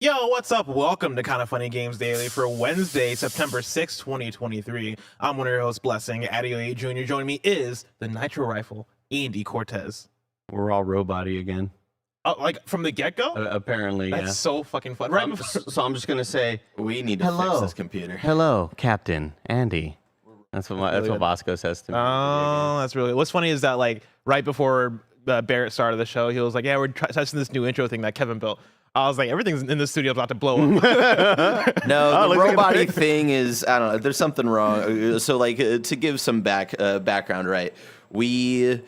Yo, what's up? Welcome to Kinda Funny Games Daily for Wednesday, September 6th, 2023. I'm one of your hosts, Blessing. Adio Jr. Joining me is the Nitro Rifle, Andy Cortez. We're all robot-y again. Oh, like from the get-go? Apparently, That's yeah. so fucking fun. Right So I'm just gonna say, We need to fix this computer. hello, Captain Andy. That's what Bosco says to me. Oh, that's really. What's funny is that like right before Barrett started the show, he was like, "Yeah, we're testing this new intro thing that Kevin built." I was like, everything's in the studio about to blow up. No, the robot-y thing is, I don't know, there's something wrong. So, like, to give some background, right? We,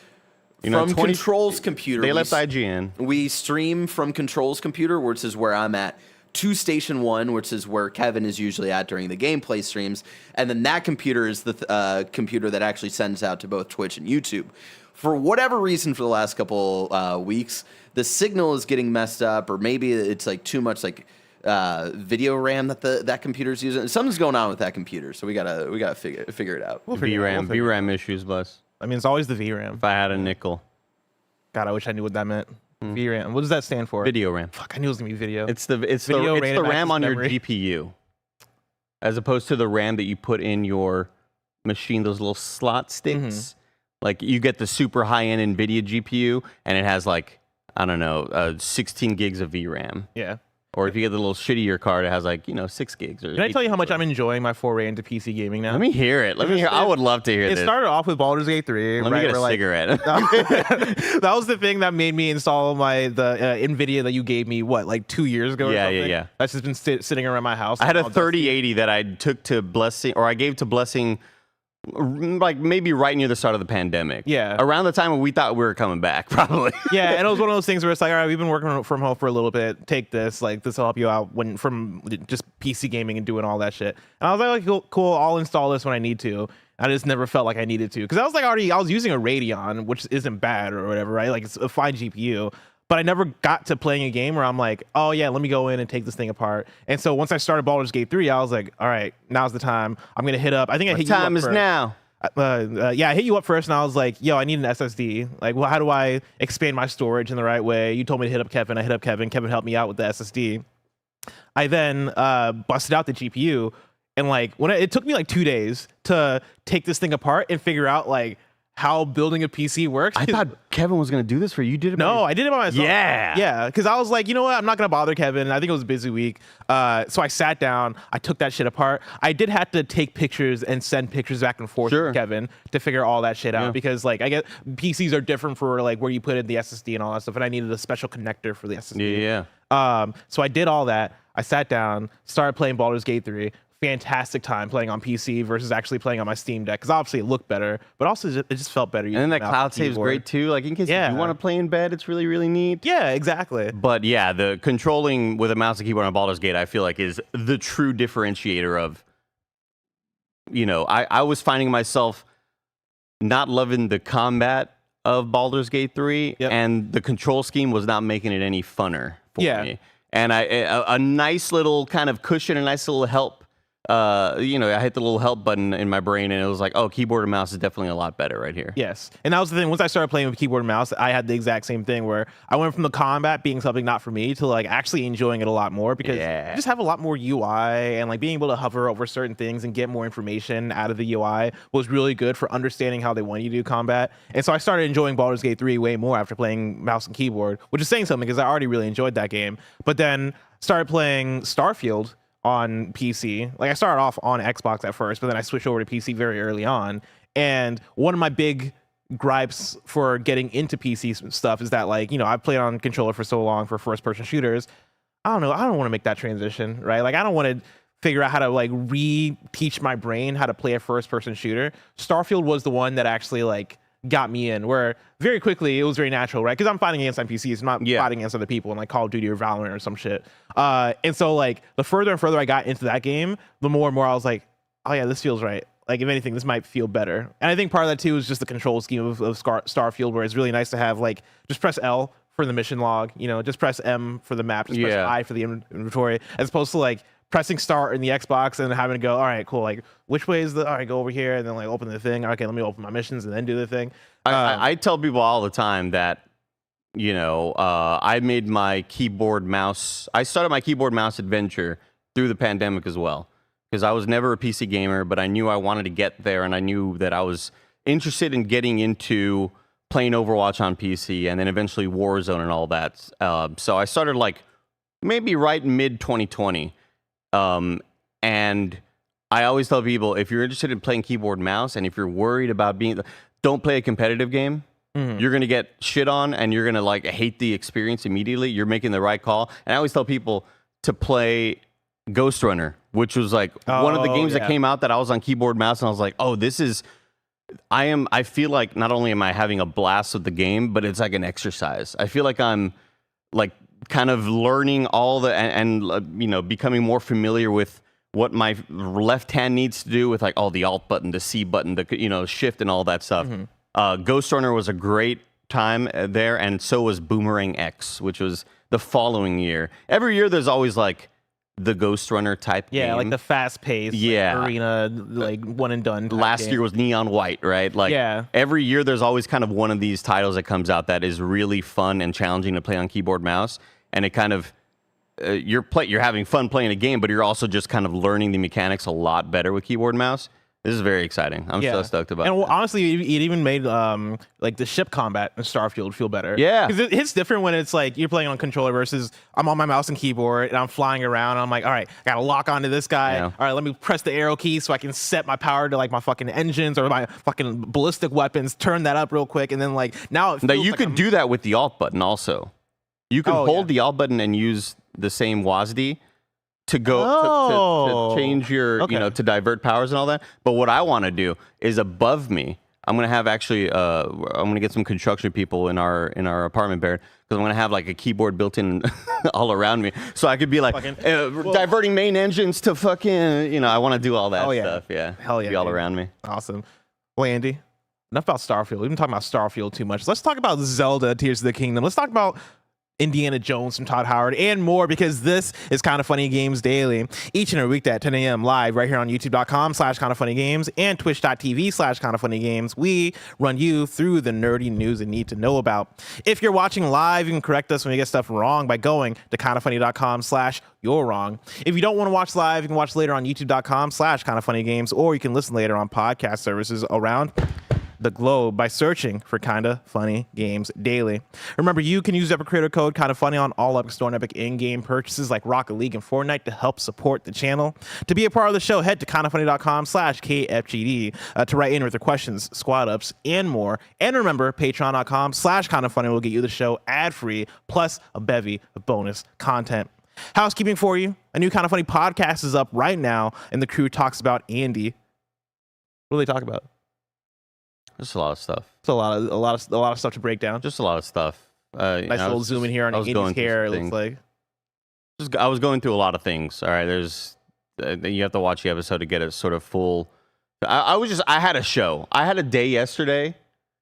from Control's computer, They left IGN. we stream from Control's computer, which is where I'm at, to Station 1, which is where Kevin is usually at during the gameplay streams. And then that computer is the computer that actually sends out to both Twitch and YouTube. For whatever reason, for the last couple weeks, the signal is getting messed up, or maybe it's like too much like video RAM that that computer's using. Something's going on with that computer, so we gotta figure it out. VRAM issues, Bless. I mean, it's always the VRAM. If I had a nickel. God, I wish I knew what that meant. VRAM. What does that stand for? Video RAM. Fuck, I knew it was gonna be video. It's the Video RAM on your memory. GPU, as opposed to the RAM that you put in your machine. Those little slot sticks. Like you get the super high-end NVIDIA GPU, and it has like, I don't know, 16 gigs of VRAM. Yeah. Or if you get the little shittier card, it has like, 6 gigs. Or Can I tell you how much I'm enjoying my foray into PC gaming now? Let me hear it. I would love to hear It this. started off with Baldur's Gate 3. Let me get a cigarette. That was the thing that made me install the NVIDIA that you gave me, like 2 years ago or something? Yeah. That's just been sitting around my house. I had a 3080 that I took to Blessing, or I gave to Blessing, like maybe right near the start of the pandemic. Yeah. Around the time when we thought we were coming back, probably. Yeah, and it was one of those things where it's like, all right, we've been working from home for a little bit. Take this. Like, this will help you out from just PC gaming and doing all that shit. And I was like, cool, I'll install this when I need to. I just never felt like I needed to. Because I was like I was using a Radeon, which isn't bad or whatever, right? Like, it's a fine GPU. But I never got to playing a game where I'm like, oh yeah, let me go in and take this thing apart. And so once I started Baldur's Gate 3, I was like, all right, now's the time. I'm going to hit up. I think I hit you up Time is first. now. Yeah, I hit you up first and I was like, yo, I need an SSD. Like, well, how do I expand my storage in the right way? You told me to hit up Kevin. I hit up Kevin. Kevin helped me out with the SSD. I then busted out the GPU. And like, it took me like 2 days to take this thing apart and figure out like how building a PC works. I thought Kevin was going to do this for you. You did it by No, I did it by myself. Yeah. Yeah, because I was like, you know what? I'm not going to bother Kevin. I think it was a busy week. So I sat down. I took that shit apart. I did have to take pictures and send pictures back and forth to Kevin to figure all that shit out because, like, I get PCs are different for, like, where you put in the SSD and all that stuff, and I needed a special connector for the SSD. Yeah. So I did all that. I sat down, started playing Baldur's Gate 3. Fantastic time playing on PC versus actually playing on my Steam Deck because obviously it looked better, but also it just felt better. And then that cloud save is great too. Like in case you want to play in bed, it's really, really neat. Yeah, exactly. But yeah, the controlling with a mouse and keyboard on Baldur's Gate, I feel like is the true differentiator of, I was finding myself not loving the combat of Baldur's Gate 3 and the control scheme was not making it any funner for me. And a nice little kind of cushion, a nice little help. I hit the little help button in my brain and it was like, oh, keyboard and mouse is definitely a lot better right here. Yes. And that was the thing. Once I started playing with keyboard and mouse, I had the exact same thing where I went from the combat being something not for me to like actually enjoying it a lot more because you just have a lot more UI and like being able to hover over certain things and get more information out of the UI was really good for understanding how they want you to do combat. And so I started enjoying Baldur's Gate 3 way more after playing mouse and keyboard, which is saying something because I already really enjoyed that game. But then started playing Starfield on PC. Like I started off on Xbox at first, but then I switched over to PC very early on. And one of my big gripes for getting into PC stuff is that like, I've played on controller for so long for first person shooters. I don't know. I don't want to make that transition, right? Like I don't want to figure out how to like re-teach my brain how to play a first person shooter. Starfield was the one that actually like got me in where very quickly it was very natural, right? Because I'm fighting against NPCs, I'm not fighting against other people in like Call of Duty or Valorant or some shit. And so like the further and further I got into that game, the more and more I was like, oh yeah, this feels right. Like if anything, this might feel better. And I think part of that too is just the control scheme of Starfield where it's really nice to have like, just press L for the mission log, just press M for the map, just press I for the inventory, as opposed to like pressing start in the Xbox and having to go, all right, cool. Like, which way is all right, go over here and then like open the thing. Okay, let me open my missions and then do the thing. I tell people all the time that I made my keyboard mouse. I started my keyboard mouse adventure through the pandemic as well, because I was never a PC gamer, but I knew I wanted to get there, and I knew that I was interested in getting into playing Overwatch on PC, and then eventually Warzone and all that. So I started like maybe right mid 2020, and I always tell people, if you're interested in playing keyboard mouse, and if you're worried about don't play a competitive game. You're gonna get shit on, and you're gonna like hate the experience immediately. You're making the right call, and I always tell people to play Ghost Runner, which was like one of the games that came out that I was on keyboard mouse, and I was like, oh, this is. I feel like not only am I having a blast with the game, but it's like an exercise. I feel like I'm like kind of learning all the and becoming more familiar with what my left hand needs to do with like the alt button, the C button, the shift and all that stuff. Ghost Runner was a great time there, and so was Boomerang X, which was the following year. Every year there's always like the Ghost Runner type game. Like the fast paced arena, like one and done. Last year was Neon White, right? Like every year there's always kind of one of these titles that comes out that is really fun and challenging to play on keyboard mouse, and it kind of you're having fun playing a game, but you're also just kind of learning the mechanics a lot better with keyboard mouse. This is very exciting. I'm so stoked about it. And honestly, it even made like the ship combat in Starfield feel better. Yeah. Because it's different when it's like you're playing on controller versus I'm on my mouse and keyboard and I'm flying around. And I'm like, all right, I got to lock onto this guy. Yeah. All right, let me press the arrow key so I can set my power to like my fucking engines or my fucking ballistic weapons, turn that up real quick. And then like now it feels you could do that with the alt button also. You can hold the alt button and use the same WASD to go to change your, to divert powers and all that. But what I want to do is above me, I'm going to have actually, I'm going to get some construction people in our apartment, Barrett, because I'm going to have like a keyboard built in all around me. So I could be like diverting main engines to fucking, I want to do all that stuff. Yeah. Hell yeah. Be all around me. Awesome. Well, Andy, enough about Starfield. We've been talking about Starfield too much. Let's talk about Zelda Tears of the Kingdom. Let's talk about Indiana Jones from Todd Howard and more, because this is Kinda Funny Games Daily. Each and every weekday at 10 a.m. live right here on youtube.com/kindafunnygames and twitch.tv/kindafunnygames. We run you through the nerdy news you need to know about. If you're watching live, you can correct us when we get stuff wrong by going to kindafunny.com/you're wrong. If you don't want to watch live, you can watch later on youtube.com/kindafunnygames, or you can listen later on podcast services around the globe by searching for Kinda Funny Games Daily. Remember, you can use Epic Creator Code Kinda Funny on all Epic Store and Epic in-game purchases like Rocket League and Fortnite to help support the channel. To be a part of the show, head to kindafunny.com/KFGD to write in with your questions, squad ups, and more. And remember, patreon.com/kindafunny will get you the show ad-free, plus a bevy of bonus content. Housekeeping for you. A new Kinda Funny podcast is up right now, and the crew talks about Andy. What do they talk about? Just a lot of stuff. It's a lot of stuff to break down. Just a lot of stuff. Nice little zoom in here on Andy's hair. It looks like. I was going through a lot of things. All right, there's you have to watch the episode to get a sort of full. I had a show. I had a day yesterday.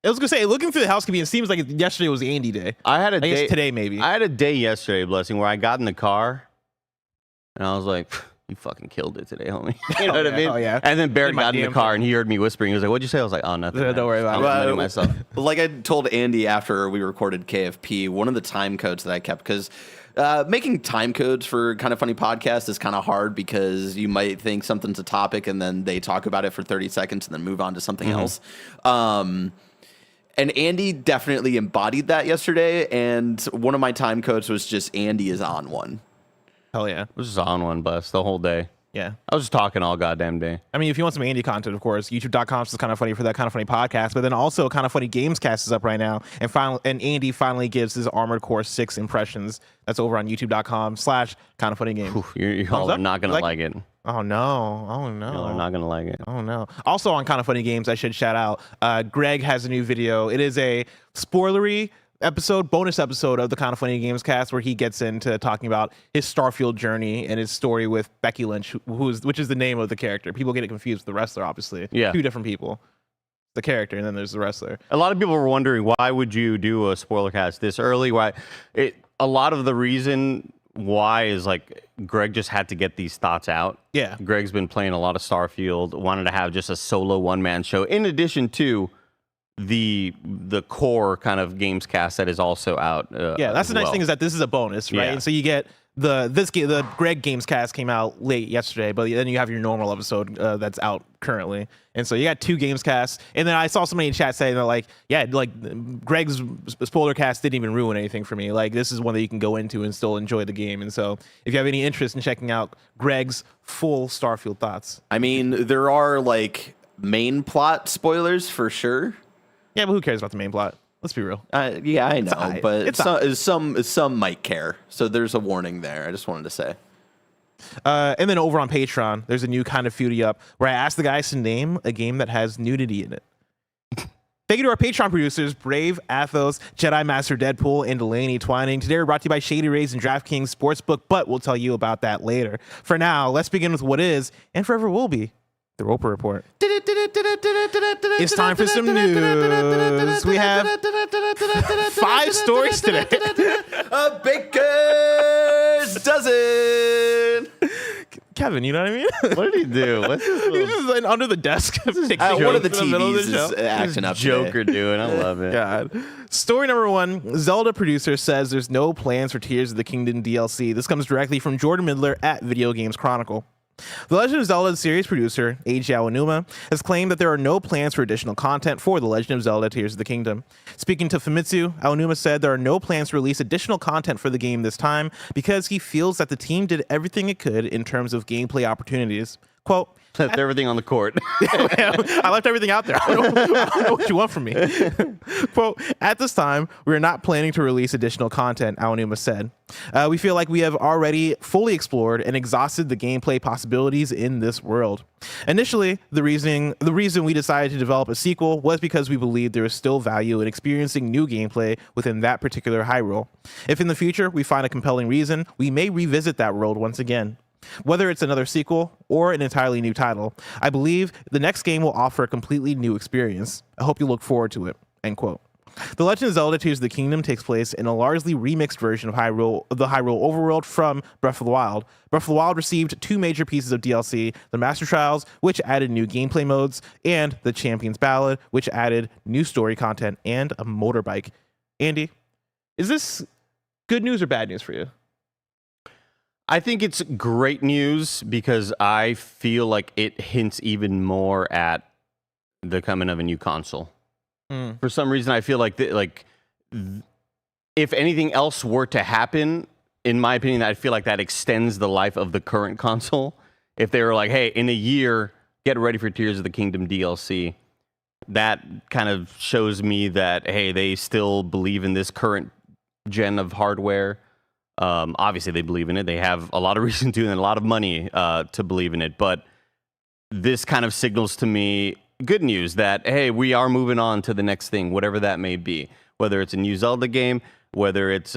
I was gonna say, looking through the housekeeping, it seems like yesterday was Andy Day. I had a day. I guess today maybe. I had a day yesterday, Blessing, where I got in the car, and I was like, you fucking killed it today, homie. You know what I mean? Oh, yeah. And then Barrett got in the car and he heard me whispering. He was like, what'd you say? I was like, oh, nothing. Don't worry about it. Myself. Like I told Andy after we recorded KFP, one of the time codes that I kept, because making time codes for Kinda Funny Podcast is kind of hard, because you might think something's a topic and then they talk about it for 30 seconds and then move on to something else. And Andy definitely embodied that yesterday. And one of my time codes was just Andy is on one. Hell yeah. I was just on one bus the whole day. Yeah. I was just talking all goddamn day. I mean, if you want some Andy content, of course, youtube.com is Kinda Funny for that Kinda Funny podcast. But then also Kinda Funny Gamescast is up right now. And Andy finally gives his Armored Core 6 impressions. That's over on youtube.com/Kinda Funny Games. You all are not going to like it. Oh, no. Oh, no. You're not going to like it. Oh, no. Also on Kinda Funny Games, I should shout out, Greg has a new video. It is a spoilery bonus episode of the Kinda Funny Gamescast, where he gets into talking about his Starfield journey and his story with Becky Lynch, which is the name of the character. People get it confused with the wrestler, obviously. Yeah. Two different people. The character, and then there's the wrestler. A lot of people were wondering, why would you do a spoiler cast this early? A lot of the reason why is like Greg just had to get these thoughts out. Yeah. Greg's been playing a lot of Starfield, wanted to have just a solo one-man show in addition to the core kind of Gamescast that is also out. That's the nice thing is that this is a bonus, right? Yeah. And so you get the Greg Gamescast came out late yesterday, but then you have your normal episode that's out currently, and so you got 2 Gamescasts. And then I saw somebody in chat saying that like Greg's spoiler cast didn't even ruin anything for me. Like this is one that you can go into and still enjoy the game. And so if you have any interest in checking out Greg's full Starfield thoughts, I mean, there are like main plot spoilers for sure. Yeah, but who cares about the main plot? Let's be real. Yeah, I know, alright. but some might care. So there's a warning there. I just wanted to say. And then over on Patreon, there's a new Kinda Feudy up where I asked the guys to name a game that has nudity in it. Thank you to our Patreon producers, Brave, Athos, Jedi Master Deadpool, and Delaney Twining. Today we're brought to you by Shady Rays and DraftKings Sportsbook, but we'll tell you about that later. For now, let's begin with what is, and forever will be, the Roper Report. It's time for some news. We have 5 stories today. A baker's dozen. Kevin, you know what I mean? What did he do? What's this He's just like under the desk. One of the TVs is acting up Joker today. doing? I love it. God. Story number 1, Zelda producer says there's no plans for Tears of the Kingdom DLC. This comes directly from Jordan Midler at Video Games Chronicle. The Legend of Zelda series producer, Eiji Aonuma, has claimed that there are no plans for additional content for The Legend of Zelda Tears of the Kingdom. Speaking to Famitsu, Aonuma said there are no plans to release additional content for the game this time because he feels that the team did everything it could in terms of gameplay opportunities. Quote, Left everything on the court. I left everything out there. I don't know what you want from me. Quote, at this time, we are not planning to release additional content, Aonuma said. We feel like we have already fully explored and exhausted the gameplay possibilities in this world. Initially, the reason we decided to develop a sequel was because we believed there is still value in experiencing new gameplay within that particular Hyrule. If in the future we find a compelling reason, we may revisit that world once again. Whether it's another sequel or an entirely new title, I believe the next game will offer a completely new experience. I hope you look forward to it. End quote. The Legend of Zelda Tears of the Kingdom takes place in a largely remixed version of the Hyrule overworld from Breath of the Wild. Breath of the Wild received 2 major pieces of DLC, the Master Trials, which added new gameplay modes, and the Champion's Ballad, which added new story content and a motorbike. Andy, is this good news or bad news for you? I think it's great news because I feel like it hints even more at the coming of a new console. For some reason, I feel like if anything else were to happen, in my opinion, I feel like that extends the life of the current console. If they were like, hey, in a year, get ready for Tears of the Kingdom DLC, that kind of shows me that, hey, they still believe in this current gen of hardware. Obviously, they believe in it. They have a lot of reason to and a lot of money to believe in it. But this kind of signals to me good news that, hey, we are moving on to the next thing, whatever that may be. Whether it's a new Zelda game, whether it's,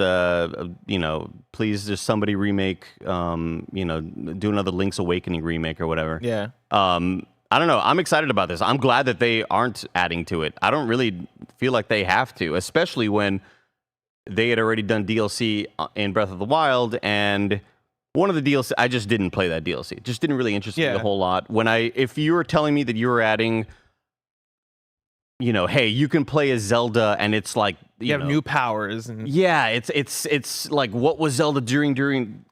please just somebody remake, do another Link's Awakening remake or whatever. Yeah. I don't know. I'm excited about this. I'm glad that they aren't adding to it. I don't really feel like they have to, especially when they had already done DLC in Breath of the Wild, and one of the DLC, I just didn't play that DLC. It just didn't really interest me a whole lot. If you were telling me that you were adding, hey, you can play as Zelda, and it's like you have new powers, and it's like what was Zelda doing during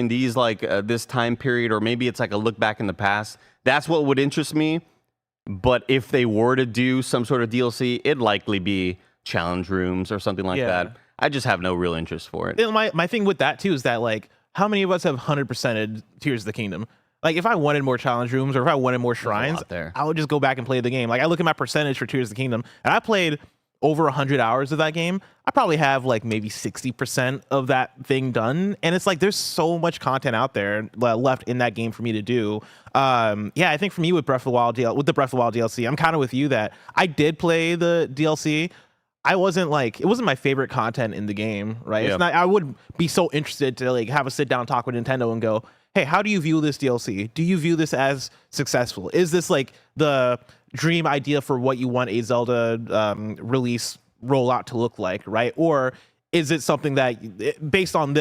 these this time period, or maybe it's like a look back in the past. That's what would interest me. But if they were to do some sort of DLC, it'd likely be challenge rooms or something like that. I just have no real interest for it. And my thing with that too is that how many of us have 100%ed Tears of the Kingdom? Like if I wanted more challenge rooms or if I wanted more shrines, I would just go back and play the game. Like I look at my percentage for Tears of the Kingdom, and I played over 100 hours of that game. I probably have maybe 60% of that thing done, and it's like there's so much content out there left in that game for me to do. I think for me with the Breath of the Wild DLC, I'm kind of with you that I did play the DLC. I wasn't it wasn't my favorite content in the game, right? Yeah. It's not, I would be so interested to have a sit down talk with Nintendo and go, hey, how do you view this DLC? Do you view this as successful? Is this the dream idea for what you want a Zelda release rollout to look like, right? Or is it something that, based on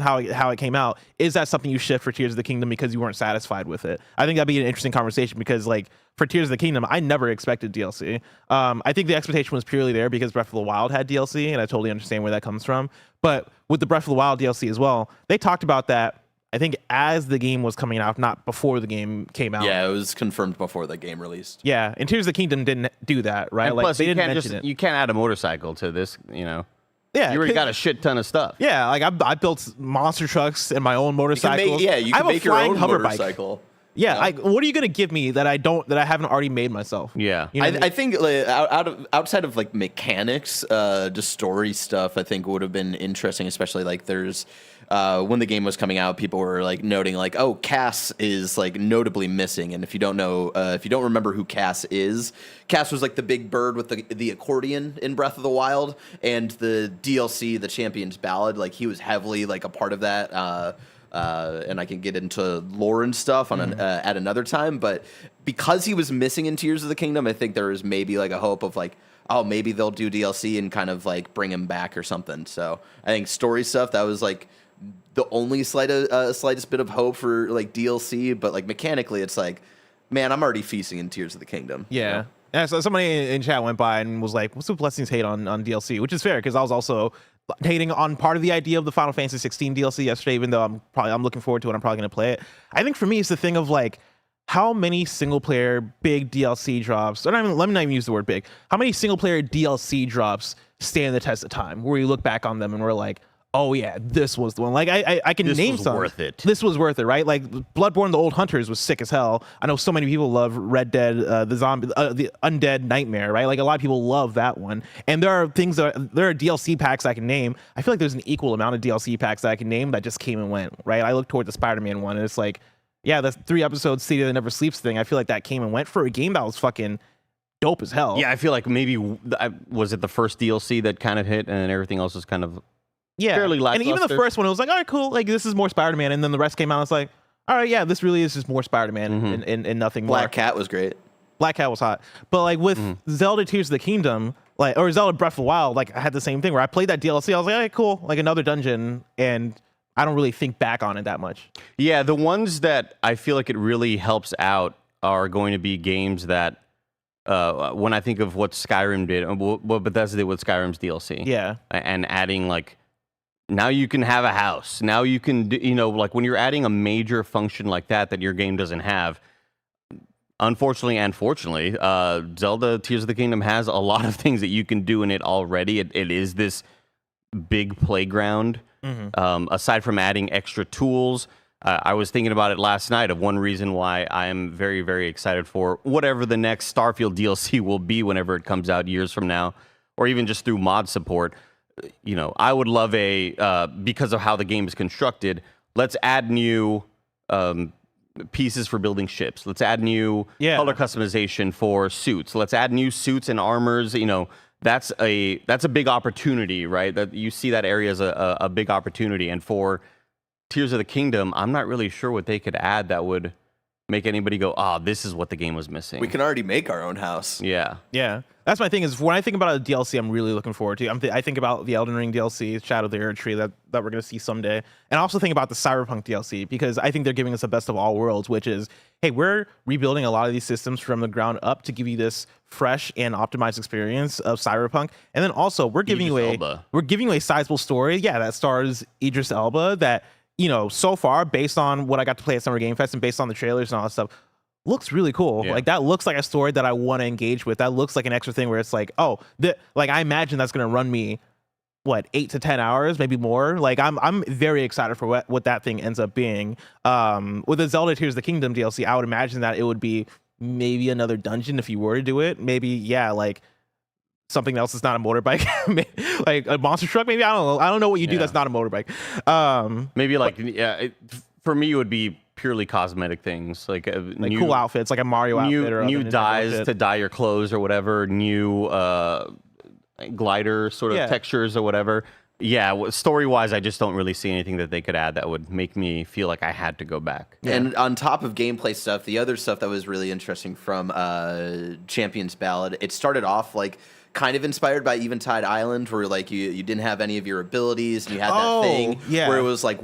how it came out, is that something you shift for Tears of the Kingdom because you weren't satisfied with it? I think that'd be an interesting conversation because, like, for Tears of the Kingdom, I never expected DLC. I think the expectation was purely there because Breath of the Wild had DLC, and I totally understand where that comes from. But with the Breath of the Wild DLC as well, they talked about that, I think, as the game was coming out, not before the game came out. Yeah, it was confirmed before the game released. Yeah, and Tears of the Kingdom didn't do that, right? And like, plus, they you didn't can't mention it. You can't add a motorcycle to this, you know. Yeah, you already got a shit ton of stuff. Yeah, like I built monster trucks and my own motorcycles. You can make your own motorcycle. Yeah, what are you gonna give me that I haven't already made myself? Yeah, you know I think like, outside of like mechanics, just story stuff, I think would have been interesting. Especially like there's when the game was coming out, people were like noting like, oh, Cass is like notably missing. And if you don't remember who Cass is, Cass was like the big bird with the accordion in Breath of the Wild, and the DLC, the Champion's Ballad, like he was heavily like a part of that. And I can get into lore and stuff on at another time, but because he was missing in Tears of the Kingdom, I think there is maybe like a hope of like, oh, maybe they'll do DLC and kind of like bring him back or something. So I think story stuff, that was like the only slightest bit of hope for like DLC, but like mechanically, it's like, man, I'm already feasting in Tears of the Kingdom. Yeah. You know? Yeah, so somebody in chat went by and was like, what's the Blessings hate on DLC? Which is fair, because I was also hating on part of the idea of the Final Fantasy 16 DLC yesterday, even though I'm looking forward to it. I'm probably going to play it. I think for me, it's the thing of like, how many single player big DLC drops, let me not even use the word big, how many single player DLC drops stand the test of time, where you look back on them and we're like, oh yeah, this was the one. Like I can name some. Worth it. This was worth it, right? Like Bloodborne: The Old Hunters was sick as hell. I know so many people love Red Dead, the Undead Nightmare, right? Like a lot of people love that one. And there are DLC packs I can name. I feel like there's an equal amount of DLC packs that I can name that just came and went, right? I look toward the Spider-Man one, and it's like, yeah, the 3 episodes City That Never Sleeps thing. I feel like that came and went for a game that was fucking dope as hell. Yeah, I feel like maybe was it the first DLC that kind of hit, and then everything else was kind of. Yeah, fairly lackluster. And even the first one, it was like, all right, cool. Like, this is more Spider-Man. And then the rest came out, it's like, all right, yeah, this really is just more Spider-Man and nothing more. Black Cat was great. Black Cat was hot. But, like, with Zelda Tears of the Kingdom, like, or Zelda Breath of the Wild, like, I had the same thing where I played that DLC. I was like, all right, cool. Like, another dungeon. And I don't really think back on it that much. Yeah, the ones that I feel like it really helps out are going to be games that, when I think of what Skyrim did, what Bethesda did with Skyrim's DLC. Yeah. And adding, like, now you can have a house. Now you can, like when you're adding a major function like that your game doesn't have. Unfortunately and fortunately, Zelda Tears of the Kingdom has a lot of things that you can do in it already. It is this big playground. Aside from adding extra tools, I was thinking about it last night of one reason why I am very, very excited for whatever the next Starfield DLC will be whenever it comes out years from now, or even just through mod support. I would love because of how the game is constructed, let's add new pieces for building ships. Let's add new color customization for suits. Let's add new suits and armors. That's a big opportunity, right? That you see that area as a big opportunity. And for Tears of the Kingdom, I'm not really sure what they could add that would make anybody go, this is what the game was missing. We can already make our own house. Yeah. Yeah. That's my thing is when I think about a DLC I'm really looking forward to, I think about the Elden Ring DLC, Shadow of the Erd Tree that we're going to see someday. And I also think about the Cyberpunk DLC because I think they're giving us the best of all worlds, which is, hey, we're rebuilding a lot of these systems from the ground up to give you this fresh and optimized experience of Cyberpunk. And then also we're giving you a sizable story. Yeah, that stars Idris Elba that, so far based on what I got to play at Summer Game Fest and based on the trailers and all that stuff, looks really cool. Yeah. Like that looks like a story that I want to engage with. That looks like an extra thing where it's like, I imagine that's going to run me 8 to 10 hours, maybe more. Like I'm very excited for what that thing ends up being. With the Zelda Tears of the Kingdom DLC, I would imagine that it would be maybe another dungeon if you were to do it. Maybe like something else that's not a motorbike, like a monster truck. Maybe I don't know what you do that's not a motorbike. Maybe for me it would be purely cosmetic things like new, cool outfits, like a Mario outfit, or new dyes to dye your clothes or whatever, new glider sort of textures or whatever. Yeah, story-wise, I just don't really see anything that they could add that would make me feel like I had to go back. Yeah. And on top of gameplay stuff, the other stuff that was really interesting from Champion's Ballad, it started off like kind of inspired by Eventide Island, where like you didn't have any of your abilities and you had that thing where it was like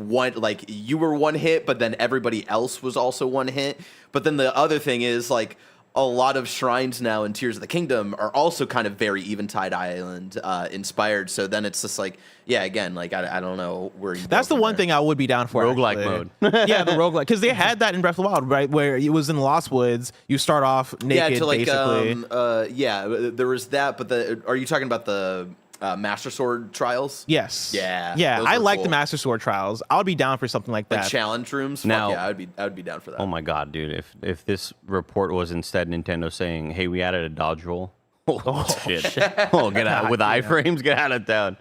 you were one hit, but then everybody else was also one hit. But then the other thing is like a lot of shrines now in Tears of the Kingdom are also kind of very Eventide Island inspired. So then it's just like, yeah, again, like I don't know where you That's the one thing I would be down for. Roguelike mode. Yeah, the roguelike. Because they had that in Breath of the Wild, right? Where it was in Lost Woods. You start off naked, basically. There was that. But are you talking about the Master Sword trials? Yes. Yeah. I like the Master Sword trials. I would be down for something like that. Like challenge rooms. Now, yeah, I would be down for that. Oh my god, dude! If this report was instead Nintendo saying, "Hey, we added a dodge roll." Oh shit! Oh, get out with iframes. Get out of town.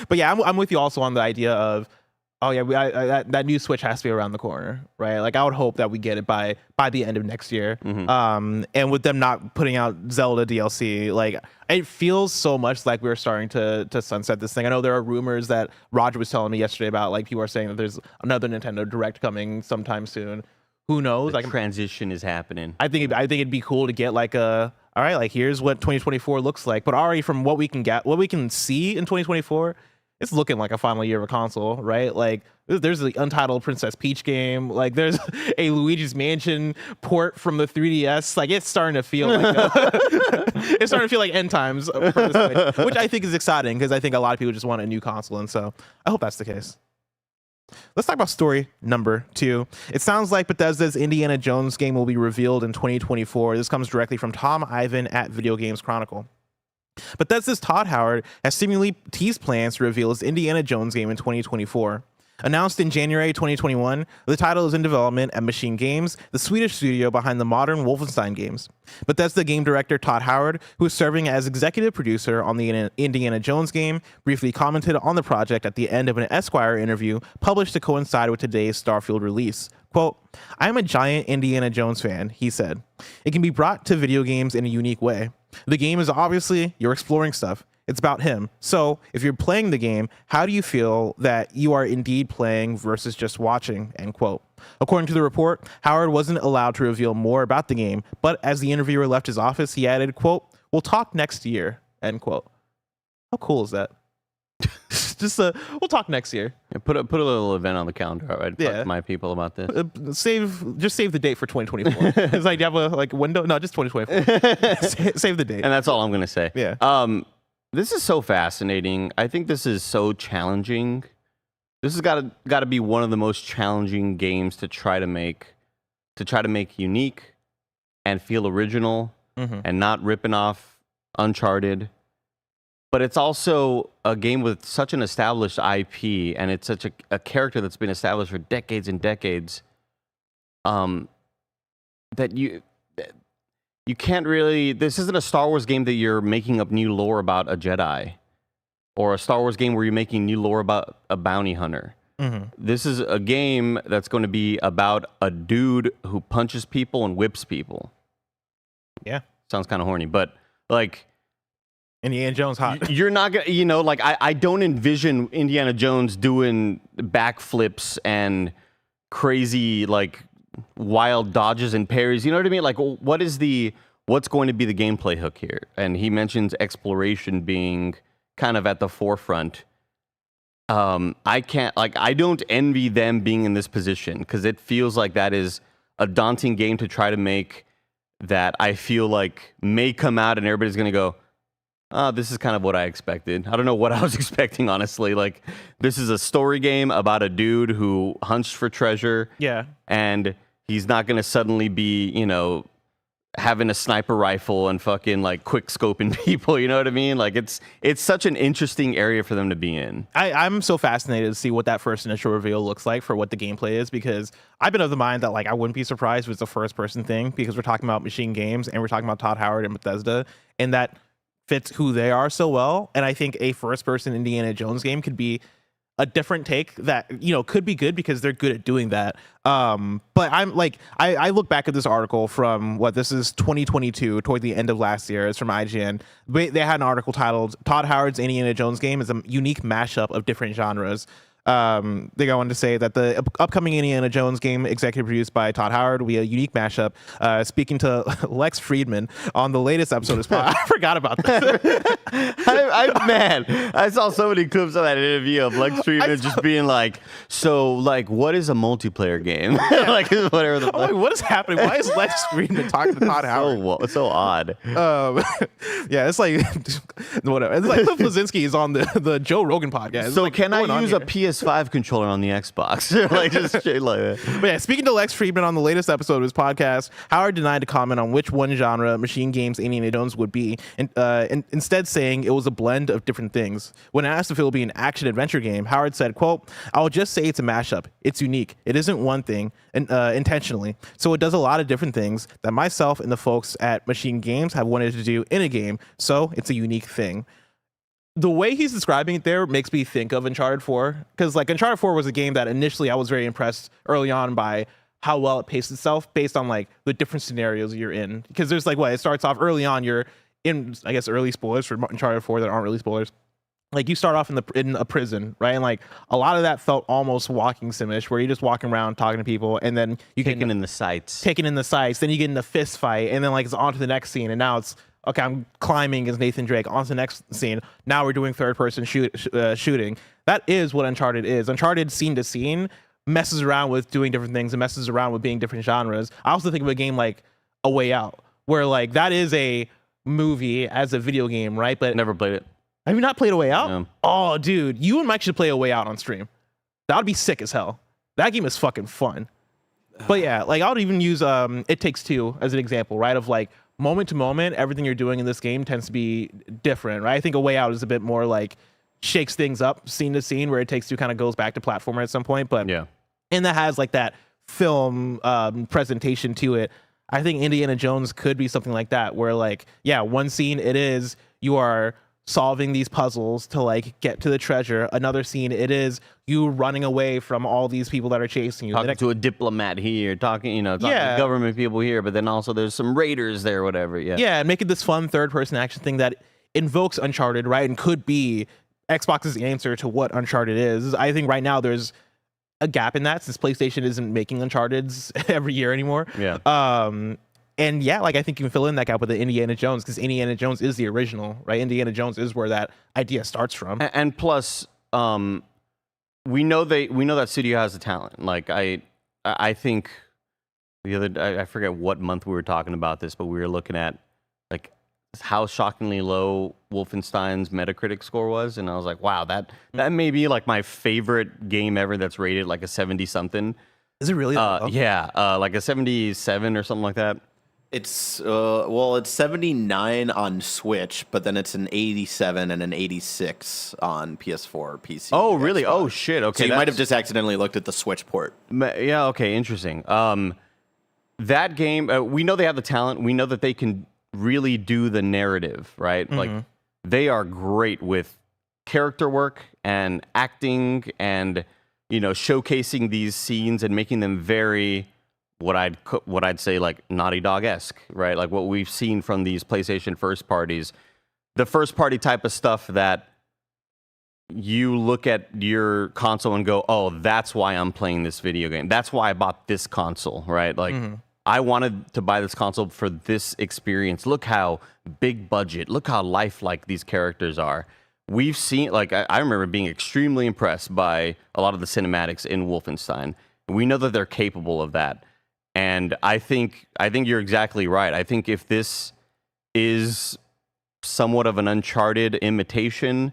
But yeah, I'm with you also on the idea of, oh yeah, that new Switch has to be around the corner, right? Like I would hope that we get it by the end of next year. And with them not putting out Zelda DLC, like it feels so much like we're starting to sunset this thing. I know there are rumors that Roger was telling me yesterday about, like people are saying that there's another Nintendo Direct coming sometime soon. Who knows? The transition is happening. I think it'd be cool to get like all right, like here's what 2024 looks like. But already from what we can see in 2024, it's looking like a final year of a console, right? Like there's the Untitled Princess Peach game. Like there's a Luigi's Mansion port from the 3DS. Like it's starting to feel like end times for the Switch, which I think is exciting because I think a lot of people just want a new console, and so I hope that's the case. Let's talk about story number 2. It sounds like Bethesda's Indiana Jones game will be revealed in 2024. This comes directly from Tom Ivan at Video Games Chronicle. Bethesda's Todd Howard has seemingly teased plans to reveal his Indiana Jones game in 2024. Announced in January 2021, the title is in development at Machine Games, the Swedish studio behind the modern Wolfenstein games. Bethesda game director Todd Howard, who is serving as executive producer on the Indiana Jones game, briefly commented on the project at the end of an Esquire interview published to coincide with today's Starfield release. Quote, "I am a giant Indiana Jones fan," he said. "It can be brought to video games in a unique way. The game is obviously you're exploring stuff. It's about him. So if you're playing the game, how do you feel that you are indeed playing versus just watching?" End quote. According to the report, Howard wasn't allowed to reveal more about the game, but as the interviewer left his office, he added, quote, "We'll talk next year," end quote. How cool is that? Just we'll talk next year. Yeah, put a little event on the calendar. All right, talk to my people about this. Save the date for 2024. It's like, do you have a window? No, just 2024. Save the date. And that's all I'm gonna say. Yeah. This is so fascinating. I think this is so challenging. This has got to be one of the most challenging games to try to make unique and feel original and not ripping off Uncharted. But it's also a game with such an established IP, and it's such a character that's been established for decades and decades, that you can't really... This isn't a Star Wars game that you're making up new lore about a Jedi, or a Star Wars game where you're making new lore about a bounty hunter. This is a game that's going to be about a dude who punches people and whips people. Yeah. Sounds kind of horny, but like... Indiana Jones hot. You're not gonna, like I don't envision Indiana Jones doing backflips and crazy like wild dodges and parries. You know what I mean? Like, what's going to be the gameplay hook here? And he mentions exploration being kind of at the forefront. I don't envy them being in this position because it feels like that is a daunting game to try to make that I feel like may come out and everybody's gonna go, "Oh, this is kind of what I expected." I don't know what I was expecting, honestly. Like, this is a story game about a dude who hunts for treasure. Yeah. And he's not going to suddenly be, having a sniper rifle and fucking, like, quick scoping people. You know what I mean? Like, it's such an interesting area for them to be in. I'm so fascinated to see what that first initial reveal looks like for what the gameplay is, because I've been of the mind that, like, I wouldn't be surprised if it's a first-person thing, because we're talking about Machine Games and we're talking about Todd Howard and Bethesda, and that fits who they are so well. And I think a first-person Indiana Jones game could be a different take that, could be good because they're good at doing that. But I'm like, I look back at this article from this is 2022, toward the end of last year. It's from IGN. They had an article titled "Todd Howard's Indiana Jones game is a unique mashup of different genres." They go on to say that the upcoming Indiana Jones game, executive produced by Todd Howard, will be a unique mashup. Speaking to Lex Friedman on the latest episode of I forgot about this. Man, I saw so many clips of that interview of Lex Friedman just being like, so, like, what is a multiplayer game? Like, whatever the fuck. Like, what is happening? Why is Lex Friedman talking to Todd Howard? So odd. Yeah, it's like, whatever. It's like Cliff Blazinski is on the Joe Rogan podcast. So like, can I use a PS5 controller on the Xbox? Like, just straight like that. But yeah, speaking to Lex Friedman on the latest episode of his podcast, Howard denied to comment on which one genre Machine Games Indiana Jones would be, and instead saying it was a blend of different things. When asked if it will be an action-adventure game, Howard said, quote, "I'll just say it's a mashup. It's unique. It isn't one thing intentionally. So it does a lot of different things that myself and the folks at Machine Games have wanted to do in a game. So it's a unique thing." The way he's describing it there makes me think of Uncharted 4, because like Uncharted 4 was a game that initially I was very impressed early on by how well it paced itself based on like the different scenarios you're in. Because there's like it starts off early on, you're in, I guess, early spoilers for Uncharted 4 that aren't really spoilers. Like you start off in a prison, right? And like a lot of that felt almost walking simish, where you're just walking around talking to people, and then you get taking in the sights, then you get in a fist fight, and then like it's on to the next scene, and now it's okay, I'm climbing as Nathan Drake. On to the next scene. Now we're doing third-person shooting. That is what Uncharted is. Uncharted, scene to scene, messes around with doing different things and messes around with being different genres. I also think of a game like A Way Out, where like that is a movie as a video game, right? But never played it. Have you not played A Way Out? No. Oh, dude, you and Mike should play A Way Out on stream. That would be sick as hell. That game is fucking fun. But yeah, like I would even use It Takes Two as an example, right? Of like moment to moment, everything you're doing in this game tends to be different, right? I think A Way Out is a bit more like shakes things up scene to scene, where It Takes Two kind of goes back to platformer at some point. But yeah, and that has like that film presentation to it. I think Indiana Jones could be something like that, where like, yeah, one scene it is you are solving these puzzles to like get to the treasure. Another scene it is you running away from all these people that are chasing you. Talking to a diplomat here, talking to government people here, but then also there's some raiders there, whatever. Yeah, and making this fun third-person action thing that invokes Uncharted, right? And could be Xbox's answer to what Uncharted is. I think right now there's a gap in that, since PlayStation isn't making Uncharted's every year anymore. Yeah. And yeah, like I think you can fill in that gap with the Indiana Jones, because Indiana Jones is the original, right? Indiana Jones is where that idea starts from. And plus, we know that studio has the talent. Like I think the other day, I forget what month we were talking about this, but we were looking at like how shockingly low Wolfenstein's Metacritic score was, and I was like, wow, that may be like my favorite game ever that's rated like a 70 something. Is it really? Yeah, like a 77 or something like that. It's it's 79 on Switch, but then it's an 87 and an 86 on PS4, PC. Oh, really? Xbox. Oh, shit. Okay, so you might have just accidentally looked at the Switch port. Yeah. Okay. Interesting. That game, we know they have the talent. We know that they can really do the narrative, right? Mm-hmm. Like they are great with character work and acting, and showcasing these scenes and making them very what I'd say like Naughty Dog-esque, right? Like what we've seen from these PlayStation first parties, the first party type of stuff that you look at your console and go, oh, that's why I'm playing this video game. That's why I bought this console, right? Like I wanted to buy this console for this experience. Look how big budget, look how lifelike these characters are. We've seen, like, I remember being extremely impressed by a lot of the cinematics in Wolfenstein. We know that they're capable of that. And I think you're exactly right. I think if this is somewhat of an Uncharted imitation,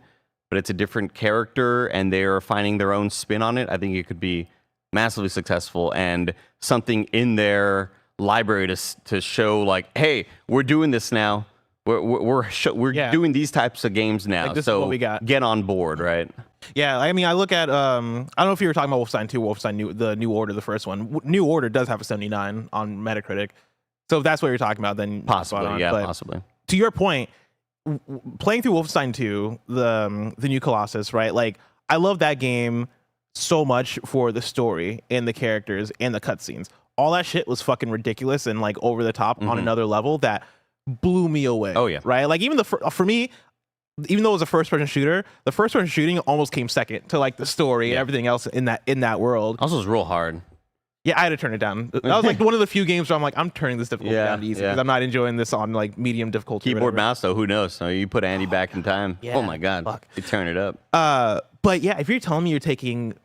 but it's a different character and they're finding their own spin on it, I think it could be massively successful, and something in their library to show like, hey, we're doing this now. We're doing these types of games now, like, this so is what we got. Get on board, right? Yeah, I mean, I look at I don't know if you were talking about Wolfenstein 2, Wolfenstein the New Order, the first one. New Order does have a 79 on Metacritic, so if that's what you're talking about, then possibly, possibly. To your point, playing through Wolfenstein 2, the new Colossus, right? Like, I love that game so much for the story and the characters and the cutscenes. All that shit was fucking ridiculous and like over the top on another level that blew me away. Oh yeah, right. Like even for me, even though it was a first-person shooter, the first-person shooting almost came second to like the story and everything else in that world. Also, it's real hard. Yeah, I had to turn it down. That was like one of the few games where I'm like, I'm turning this difficulty down to easy because I'm not enjoying this on like medium difficulty. Keyboard mouse though, who knows? So you put Andy back in time. Yeah, oh my god, you turn it up. But yeah, if you're telling me you're taking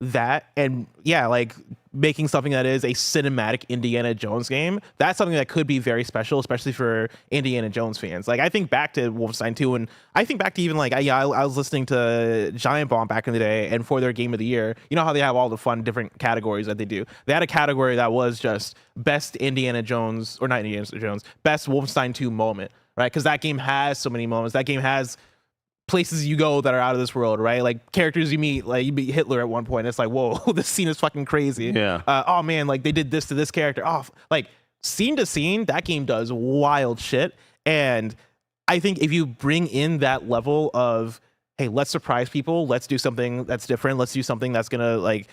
that and like making something that is a cinematic Indiana Jones game, that's something that could be very special, especially for Indiana Jones fans. Like I think back to Wolfenstein 2, and I think back to even like I was listening to Giant Bomb back in the day, and for their game of the year, you know how they have all the fun different categories that they do. They had a category that was just best Indiana Jones, or not Indiana Jones, best Wolfenstein 2 moment, right? Because that game has so many moments. That game has places you go that are out of this world, right? Like characters you meet, like you meet Hitler at one point. It's like, whoa, this scene is fucking crazy. Yeah. Oh man, like they did this to this character. Oh, like scene to scene, that game does wild shit. And I think if you bring in that level of, hey, let's surprise people, let's do something that's different, let's do something that's gonna like,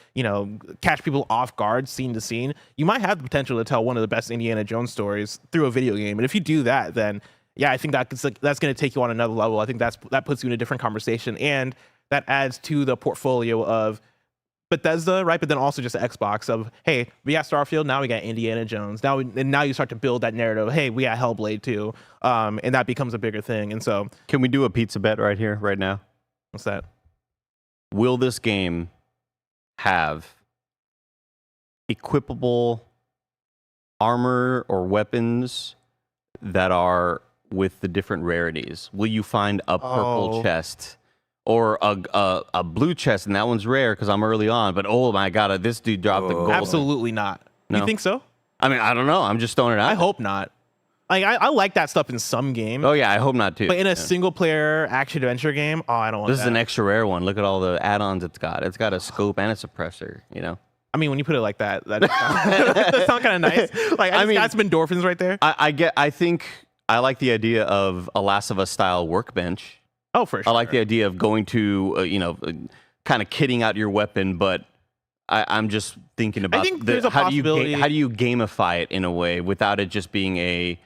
catch people off guard scene to scene, you might have the potential to tell one of the best Indiana Jones stories through a video game. And if you do that, then yeah, I think that's going to take you on another level. I think that puts you in a different conversation, and that adds to the portfolio of Bethesda, right? But then also just the Xbox of, hey, we got Starfield, now we got Indiana Jones. Now you start to build that narrative. Hey, we got Hellblade too, and that becomes a bigger thing. And so, can we do a pizza bet right here, right now? What's that? Will this game have equipable armor or weapons that are with the different rarities? Will you find a purple chest or a blue chest, and that one's rare because I'm early on, but oh my god, this dude dropped the gold. Absolutely not. No. You think so? I mean, I don't know. I'm just throwing it out. I hope not. Like I like that stuff in some games. Oh yeah, I hope not too. But in a single player action adventure game, I don't want this. This is an extra rare one. Look at all the add-ons it's got. It's got a scope and a suppressor, I mean, when you put it like that sounds kind of nice. Like, I mean, that's endorphins right there. I think I like the idea of a Last of Us style workbench. Oh, for sure. I like the idea of going to, kind of kitting out your weapon, but I'm just thinking about how do you gamify it in a way without it just being a,